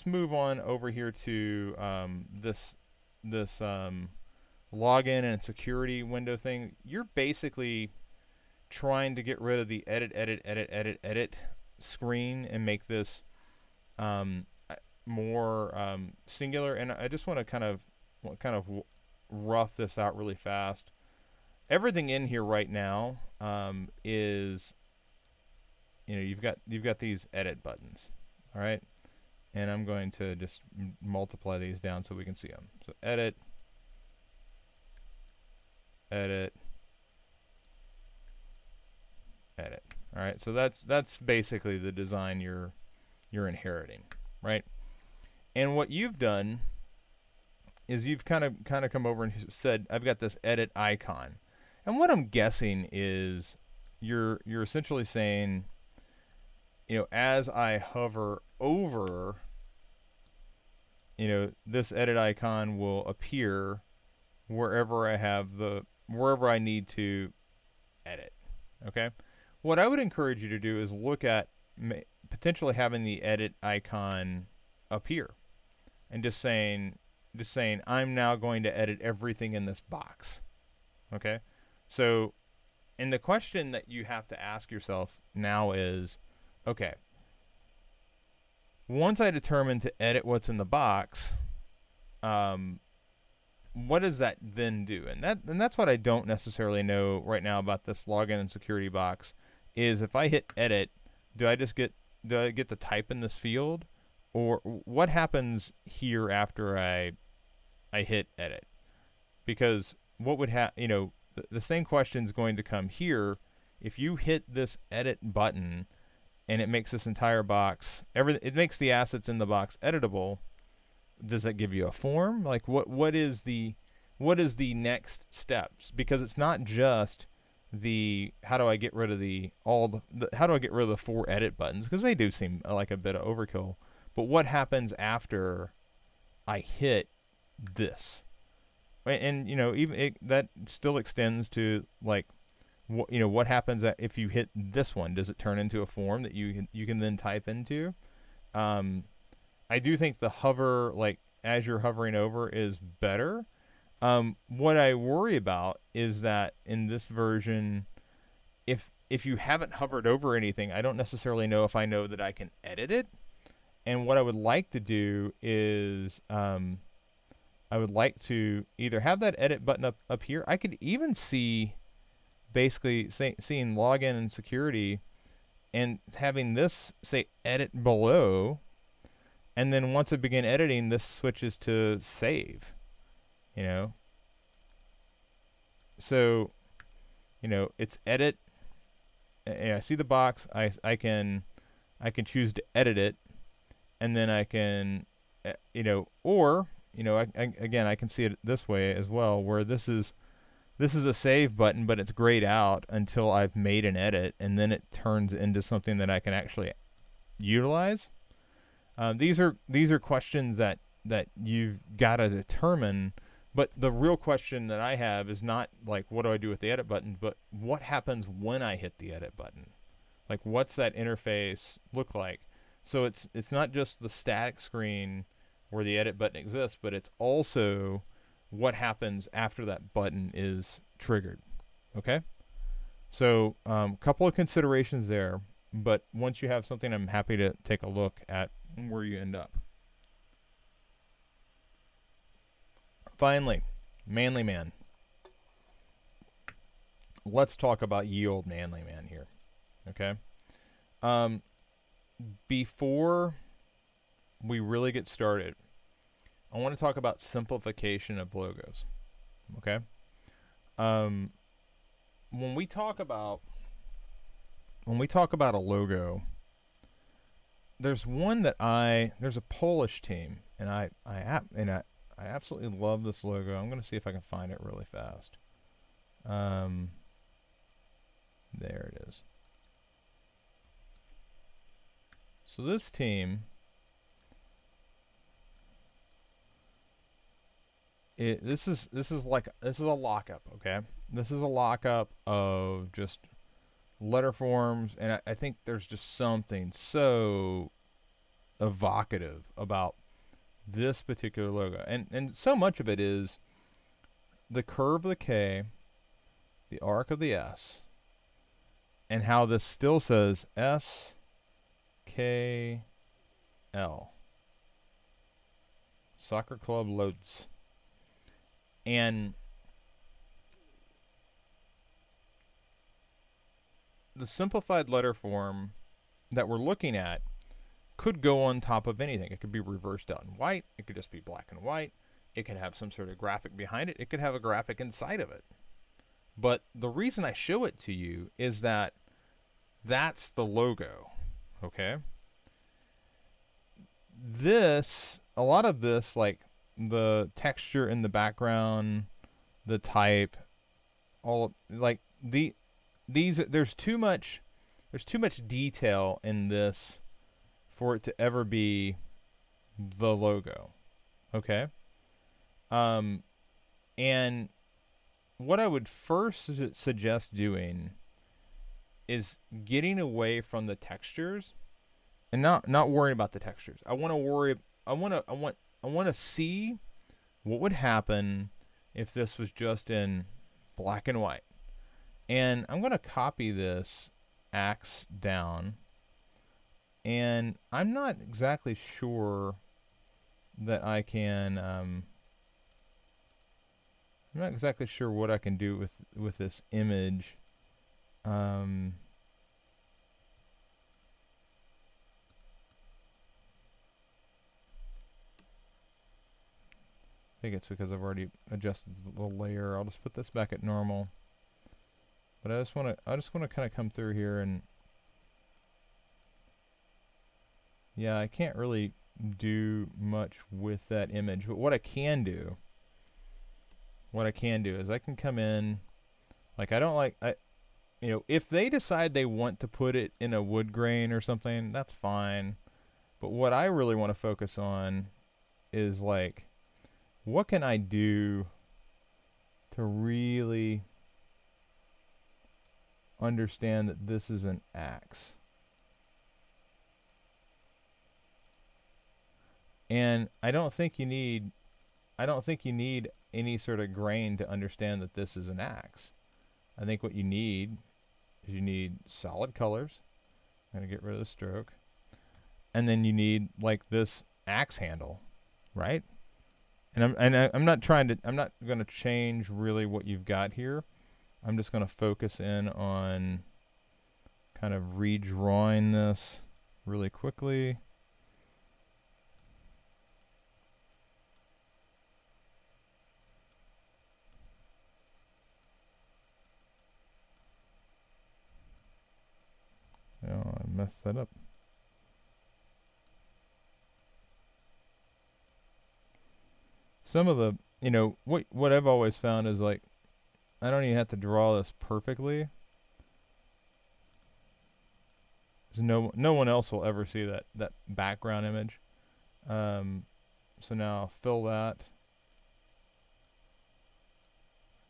move on over here to this login and security window thing. You're basically trying to get rid of the edit screen and make this more singular. And I just want to kind of rough this out really fast. Everything in here right now is you've got these edit buttons. All right, and I'm going to just multiply these down so we can see them. So edit, edit, edit. All right, so that's basically the design you're inheriting, right? And what you've done is you've kind of come over and said, I've got this edit icon. And what I'm guessing is you're essentially saying, as I hover over, this edit icon will appear wherever I need to edit. Okay? What I would encourage you to do is look at potentially having the edit icon appear and just saying I'm now going to edit everything in this box. Okay? So, and the question that you have to ask yourself now is, okay, once I determine to edit what's in the box, what does that then do? And that's what I don't necessarily know right now about this login and security box, is if I hit edit, do I get to type in this field, or what happens here after I hit edit? Because what would the same question is going to come here. If you hit this edit button and it makes this entire box, it makes the assets in the box editable, does that give you a form? Like what is the next steps? Because it's not just how do I get rid of how do I get rid of the 4 edit buttons, because they do seem like a bit of overkill. But what happens after I hit this? And even that still extends to like what happens if you hit this one? Does it turn into a form that you can then type into? I do think the hover, like as you're hovering over, is better. What I worry about is that in this version, if you haven't hovered over anything, I don't necessarily know if I know that I can edit it. And what I would like to do is I would like to either have that edit button up here. I could even see basically seeing login and security and having this say edit below. And then once I begin editing, this switches to save, So, it's edit. And I see the box. I can choose to edit it, and then I can, or again, I can see it this way as well, where this is a save button, but it's grayed out until I've made an edit, and then it turns into something that I can actually utilize. These are questions that you've got to determine, but the real question that I have is not like what do I do with the edit button, but what happens when I hit the edit button? Like what's that interface look like? So it's not just the static screen where the edit button exists, but it's also what happens after that button is triggered. Okay? So couple of considerations there, but once you have something, I'm happy to take a look at where you end up. Finally, Manly Man. Let's talk about ye old Manly Man here. Okay? Before we really get started, I want to talk about simplification of logos. Okay? When we talk about a logo, there's a Polish team, and I absolutely love this logo. I'm going to see if I can find it really fast. There it is. So this team, this is a lockup, okay? This is a lockup of just letter forms, and I think there's just something so evocative about this particular logo, and so much of it is the curve of the K, the arc of the S, and how this still says S K L, Soccer Club Lodz. And the simplified letter form that we're looking at could go on top of anything. It could be reversed out in white. It could just be black and white. It could have some sort of graphic behind it. It could have a graphic inside of it. But the reason I show it to you is that that's the logo. Okay? A lot of this, like the texture in the background, the type, all like these there's too much detail in this for it to ever be the logo. Okay? And what I would first suggest doing is getting away from the textures and not worrying about the textures. I want to see what would happen if this was just in black and white. And I'm going to copy this axe down. And I'm not exactly sure that I can I'm not exactly sure what I can do with this image. I think it's because I've already adjusted the layer. I'll just put this back at normal. But I just want to kind of come through here and yeah, I can't really do much with that image, but what I can do is I can come in, like if they decide they want to put it in a wood grain or something, that's fine. But what I really want to focus on is like, what can I do to really understand that this is an axe? And I don't think you need any sort of grain to understand that this is an axe. I think what you need is you need solid colors. I'm going to get rid of the stroke. And then you need like this axe handle, right? And I'm not going to change really what you've got here. I'm just going to focus in on kind of redrawing this really quickly. Oh, I messed that up. Some of the, what I've always found is like, I don't even have to draw this perfectly. 'Cause no one else will ever see that background image. So now I'll fill that.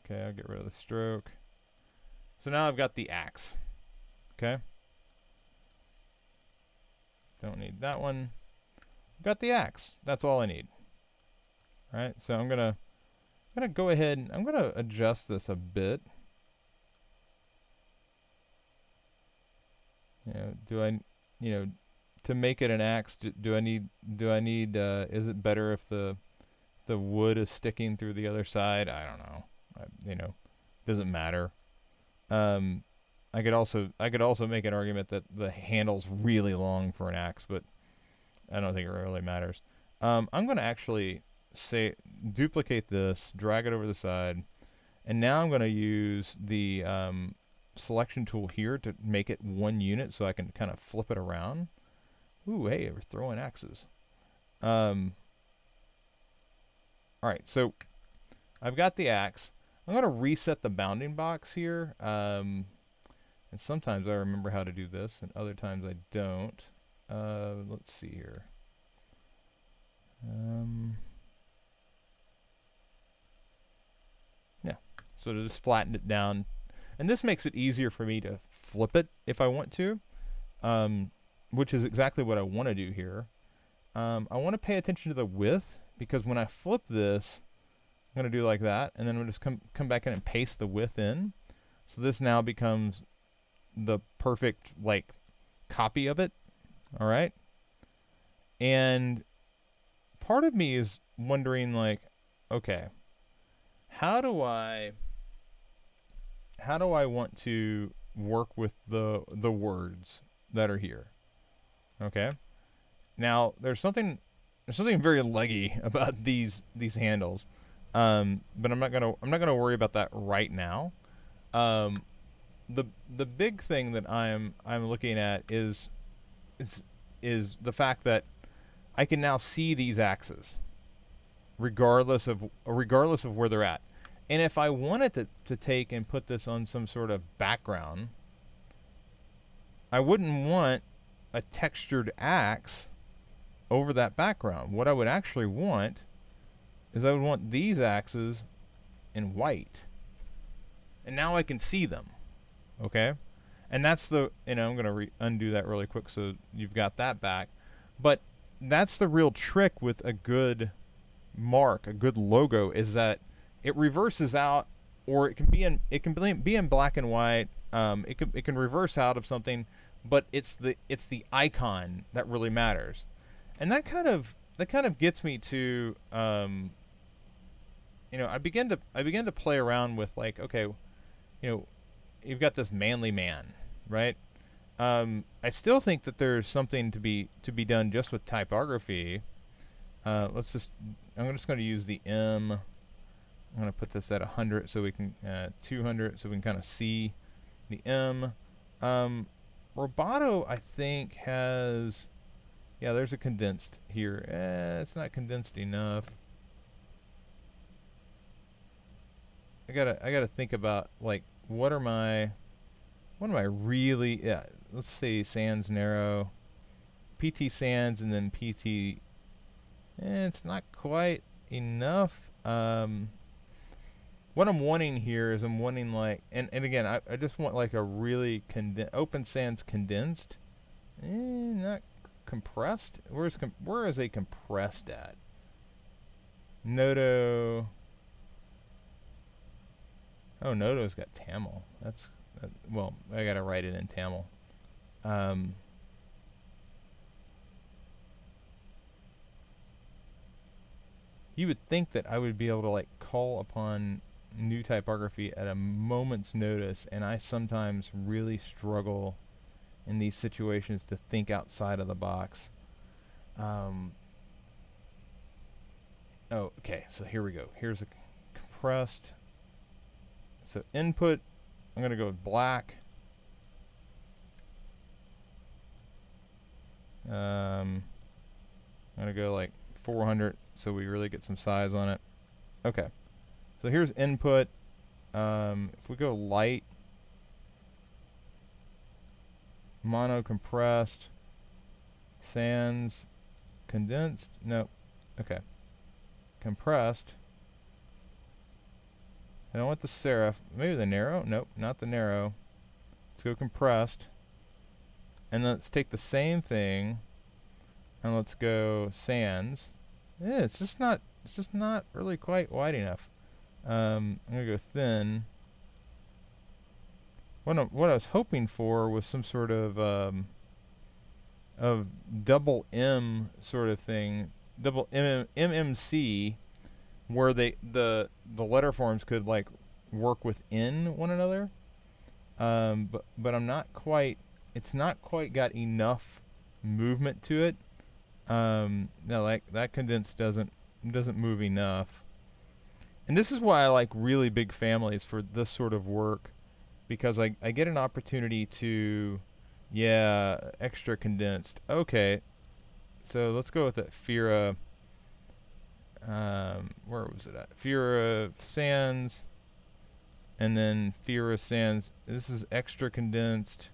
Okay, I'll get rid of the stroke. So now I've got the axe. Okay. Don't need that one. Got the axe. That's all I need. All right. So I'm gonna go ahead and I'm gonna adjust this a bit. To make it an axe, do I need is it better if the wood is sticking through the other side? I don't know. Doesn't matter. I could also make an argument that the handle's really long for an axe, but I don't think it really matters. I'm going to actually duplicate this, drag it over the side, and now I'm going to use the selection tool here to make it one unit so I can kind of flip it around. Ooh, hey, we're throwing axes. All right, so I've got the axe. I'm going to reset the bounding box here. And sometimes I remember how to do this, and other times I don't. Let's see here. Yeah, so to just flatten it down. And this makes it easier for me to flip it if I want to, which is exactly what I want to do here. I want to pay attention to the width, because when I flip this, I'm going to do like that, and then I'm going to just come back in and paste the width in. So this now becomes the perfect copy of it. All right. And part of me is wondering okay, how do I want to work with the words that are here? Okay. Now there's something very leggy about these handles. But I'm not gonna worry about that right now. The big thing that I'm looking at is the fact that I can now see these axes. regardless of where they're at. And if I wanted to take and put this on some sort of background, I wouldn't want a textured axe over that background. What I would actually want is I would want these axes in white. And now I can see them. Okay? And that's the, I'm going to undo that really quick so you've got that back. But that's the real trick with a good mark, a good logo, is that it reverses out, or it can be in black and white. It can reverse out of something, but it's the icon that really matters. And that kind of gets me to I begin to play around with, like, okay, you've got this manly man, right? I still think that there's something to be done just with typography. I'm just going to use the M. I'm going to put this at 100 so we can 200 so we can kind of see the M. Roboto, I think, has, yeah, there's a condensed here. It's not condensed enough. I gotta think about, like, what am I really, yeah, let's say sans narrow, PT sans, and then PT, it's not quite enough. What I'm wanting here is I'm wanting, like, and again, I just want, like, a really open sans condensed, not compressed. Where is a compressed at? Noto. Oh, Noto's got Tamil. Well, I gotta write it in Tamil. You would think that I would be able to, like, call upon new typography at a moment's notice, and I sometimes really struggle in these situations to think outside of the box. Oh, okay, so here we go. Here's a compressed. So input, I'm going to go with black. I'm going to go like 400 so we really get some size on it. Okay. So here's input. If we go light, mono compressed, sans condensed, nope. Okay. Compressed. I don't want the serif. Maybe the narrow? Nope, not the narrow. Let's go compressed. And let's take the same thing and let's go sans. Yeah, it's just not really quite wide enough. I'm gonna go thin. What I was hoping for was some sort of double M sort of thing, double MMC, where the letter forms could, like, work within one another. But I'm not quite. It's not quite got enough movement to it. No, like, that condensed doesn't move enough. And this is why I like really big families for this sort of work, because I get an opportunity to, yeah, extra condensed. Okay, so let's go with that Fira. Where was it at? Fira sans, and then Fira sans. This is extra condensed.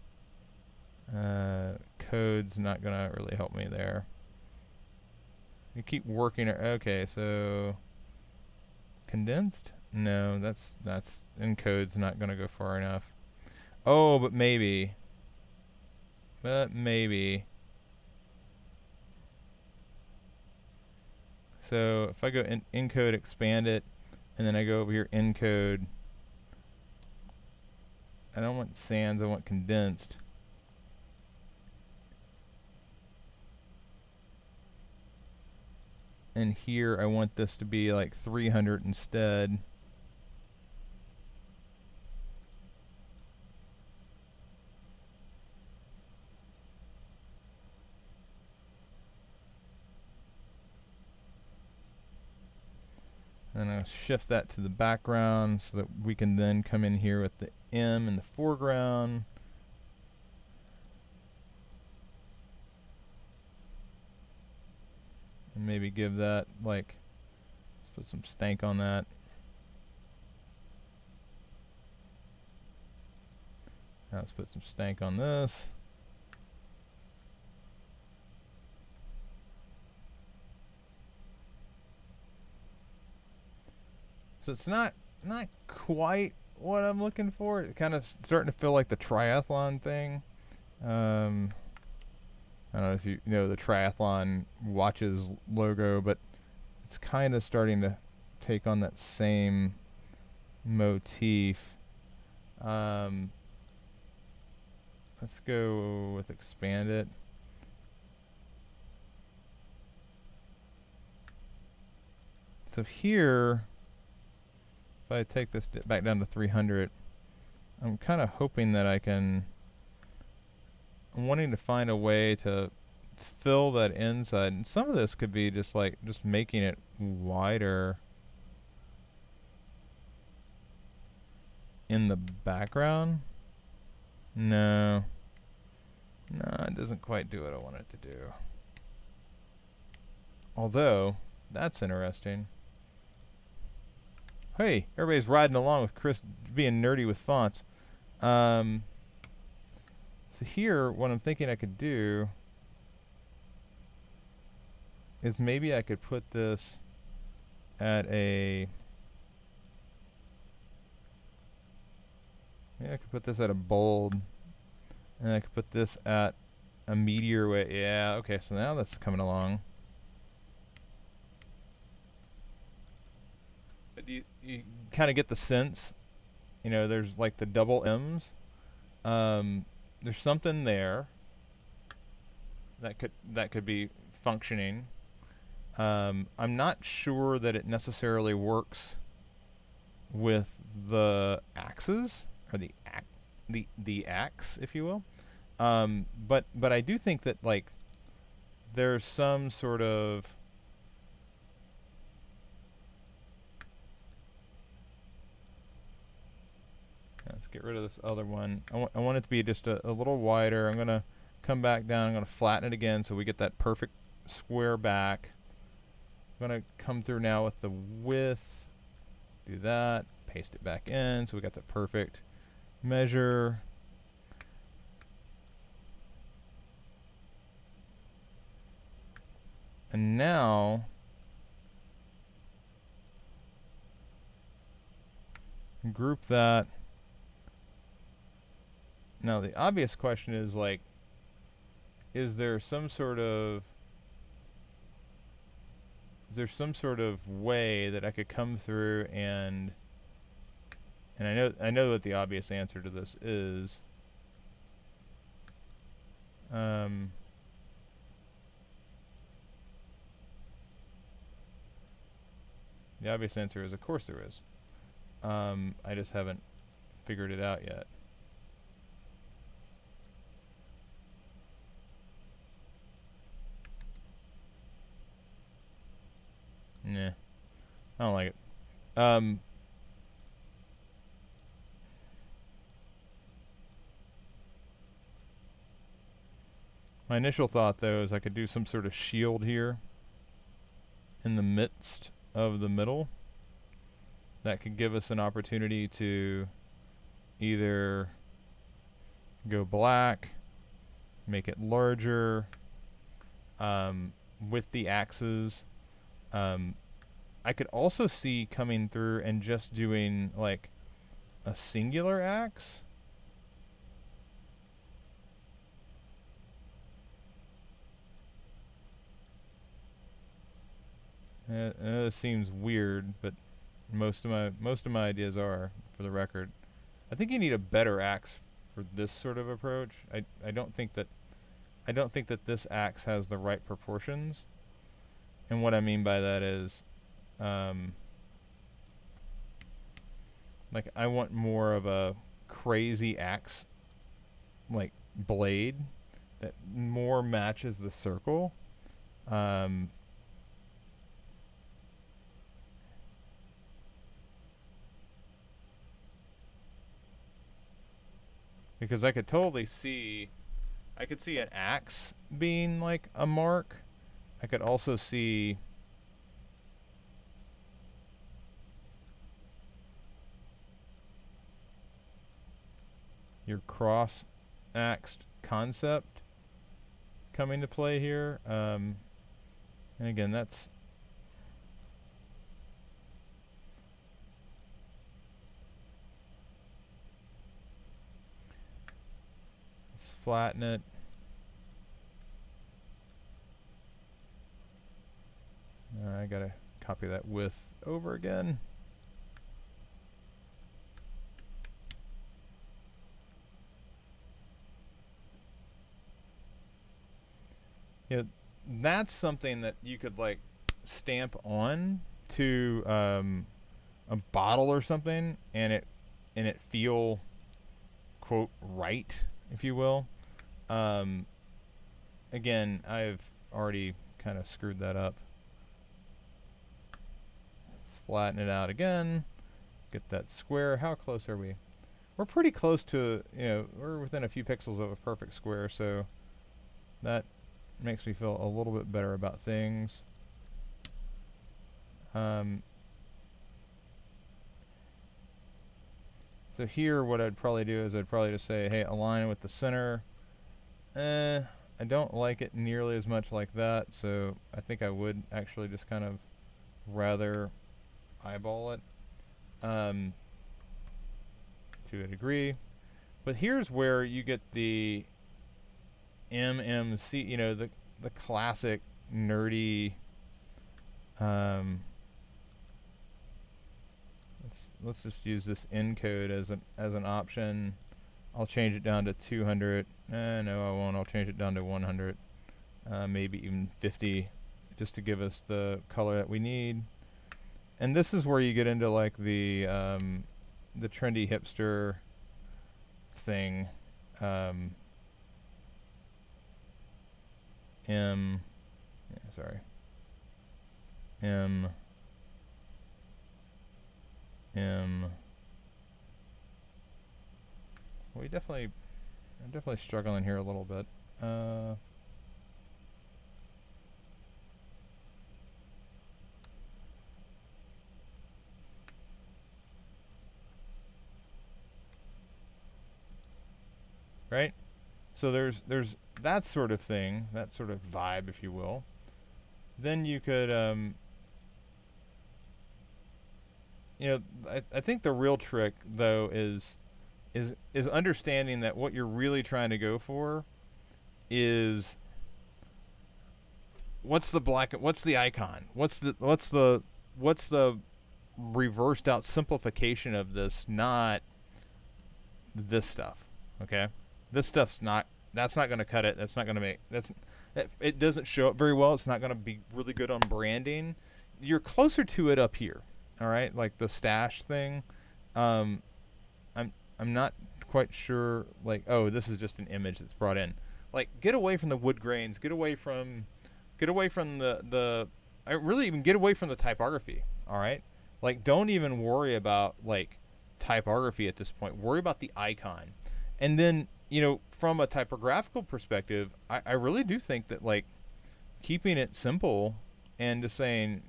Code's not gonna really help me there. You keep working. Okay, so condensed? No, that's encode's not gonna go far enough. Oh, but maybe. So if I go encode, expand it, and then I go over here encode. I don't want sans, I want condensed. And here I want this to be like 300 instead. And I'll shift that to the background so that we can then come in here with the M in the foreground. And maybe give that like Put some stank on that. Now let's put some stank on this. So it's not quite what I'm looking for. It's kind of starting to feel like the triathlon thing. I don't know if you know the triathlon watches logo, but it's kind of starting to take on that same motif. Let's go with expand it. So here, if I take this back down to 300, I'm kind of hoping that I'm wanting to find a way to fill that inside. And some of this could be just making it wider in the background. No, it doesn't quite do what I want it to do. Although, that's interesting. Hey, everybody's riding along with Chris being nerdy with fonts. So here, what I'm thinking I could do is maybe I could put this at a... Yeah, I could put this at a bold, and I could put this at a meteor weight. Yeah, okay, so now that's coming along. But you kind of get the sense, you know, there's like the double M's. There's something there that could be functioning. I'm not sure that it necessarily works with the axes, or the axe, if you will. But I do think that like there's some sort of let's get rid of this other one. I want it to be just a little wider. I'm gonna come back down. I'm gonna flatten it again so we get that perfect square back. I'm gonna come through now with the width. Do that. Paste it back in so we got the perfect measure. And now group that. Now the obvious question is like, is there some sort of way that I could come through and I know what the obvious answer to this is. The obvious answer is, of course there is. I just haven't figured it out yet. Nah, I don't like it. My initial thought, though, is I could do some sort of shield here in the midst of the middle. That could give us an opportunity to either go black, make it larger, with the axes. I could also see coming through and just doing like a singular axe. I know this seems weird, but most of my ideas are, for the record. I think you need a better axe for this sort of approach. I don't think that this axe has the right proportions. And what I mean by that is, like I want more of a crazy axe, like blade that more matches the circle. Because I could totally see, an axe being like a mark. I could also see your cross-axed concept come into play here. And again, that's let's flatten it. I gotta copy that width over again. Yeah, that's something that you could like stamp on to a bottle or something, and it feel quote right, if you will. Again, I've already kind of screwed that up. Let's flatten it out again. Get that square. How close are we? We're pretty close to, we're within a few pixels of a perfect square, so that makes me feel a little bit better about things. So here what I'd probably do is I'd probably just say, hey, align with the center. I don't like it nearly as much like that, so I think I would actually just kind of rather eyeball it to a degree. But here's where you get the MMC, the classic nerdy. Let's just use this encode as an option. I'll change it down to 200. No, I won't. I'll change it down to 100, maybe even 50, just to give us the color that we need. And this is where you get into like the trendy hipster thing. I'm definitely struggling here a little bit. Right? So there's that sort of thing, that sort of vibe, if you will. Then you could, I think the real trick though is understanding that what you're really trying to go for is what's the icon? What's the reversed out simplification of this, not this stuff. Okay? This stuff's that's not going to cut it. That's not going to make it doesn't show up very well. It's not going to be really good on branding. You're closer to it up here. All right? Like the stash thing. I'm not quite sure, like, oh, this is just an image that's brought in. Like, get away from the wood grains. Get away from the I really even get away from the typography. All right? Like, don't even worry about like typography at this point. Worry about the icon. And then, from a typographical perspective, I really do think that like keeping it simple and just saying,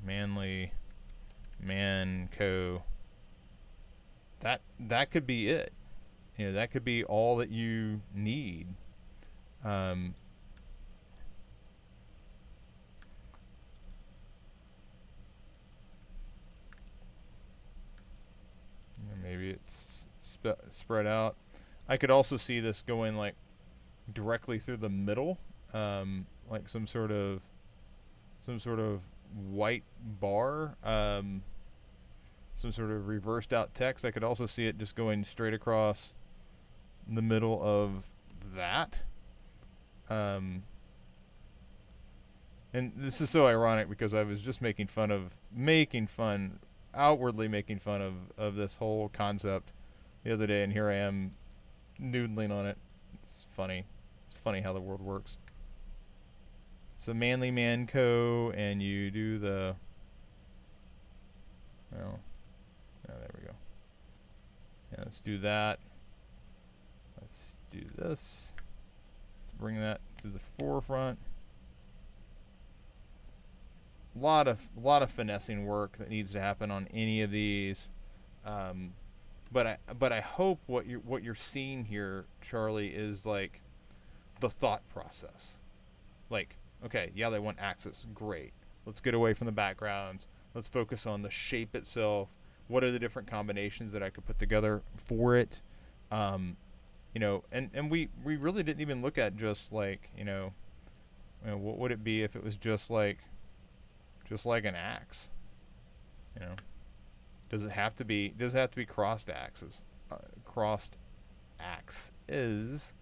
Manly Man Co. That could be it. That could be all that you need. Maybe it's spread out. I could also see this going like directly through the middle, like some sort of white bar, some sort of reversed out text. I could also see it just going straight across the middle of that. And this is so ironic because I was just outwardly making fun of this whole concept the other day, and here I am noodling on it. It's funny. It's funny how the world works. So Manly Man Co. and you do the there we go. Yeah, let's do that. Let's do this. Let's bring that to the forefront. Lot of finessing work that needs to happen on any of these. but I hope what you're seeing here, Charlie, is like the thought process. Like, okay, yeah, they want axis, great. Let's get away from the backgrounds. Let's focus on the shape itself. What are the different combinations that I could put together for it? You know, and we really didn't even look at just like, what would it be if it was just like an axe? You know, does it have to be crossed axes? Crossed axes.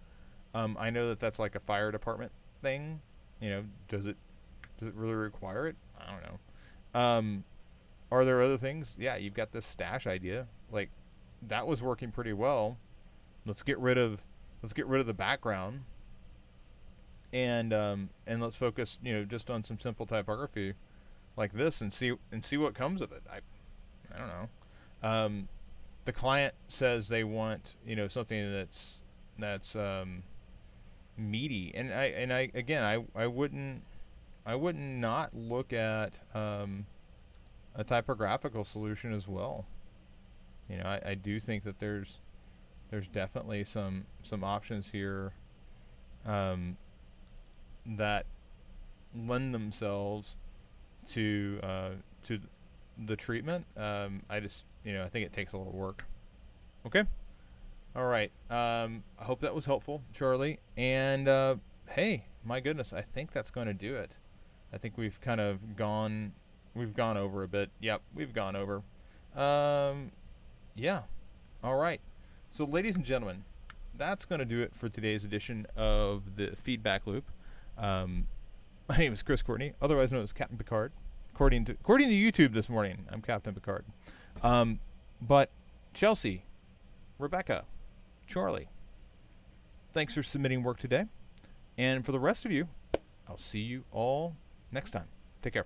I know that that's like a fire department thing. You know, does it really require it? I don't know. Are there other things? Yeah, you've got this stash idea. Like, that was working pretty well. Let's get rid of the background, and let's focus, just on some simple typography like this, and see what comes of it. I don't know. The client says they want, something that's meaty, and I again, I wouldn't not look at a typographical solution as well. I do think that there's definitely some options here that lend themselves to the treatment. I just, I think it takes a little work. Okay. All right. I hope that was helpful, Charlie. And hey, my goodness, I think that's going to do it. I think we've kind of gone over a bit. Yep, we've gone over. Yeah. All right. So, ladies and gentlemen, that's going to do it for today's edition of the Feedback Loop. My name is Chris Courtney, otherwise known as Captain Picard. According to YouTube this morning, I'm Captain Picard. But Chelsea, Rebecca, Charlie, thanks for submitting work today. And for the rest of you, I'll see you all next time. Take care.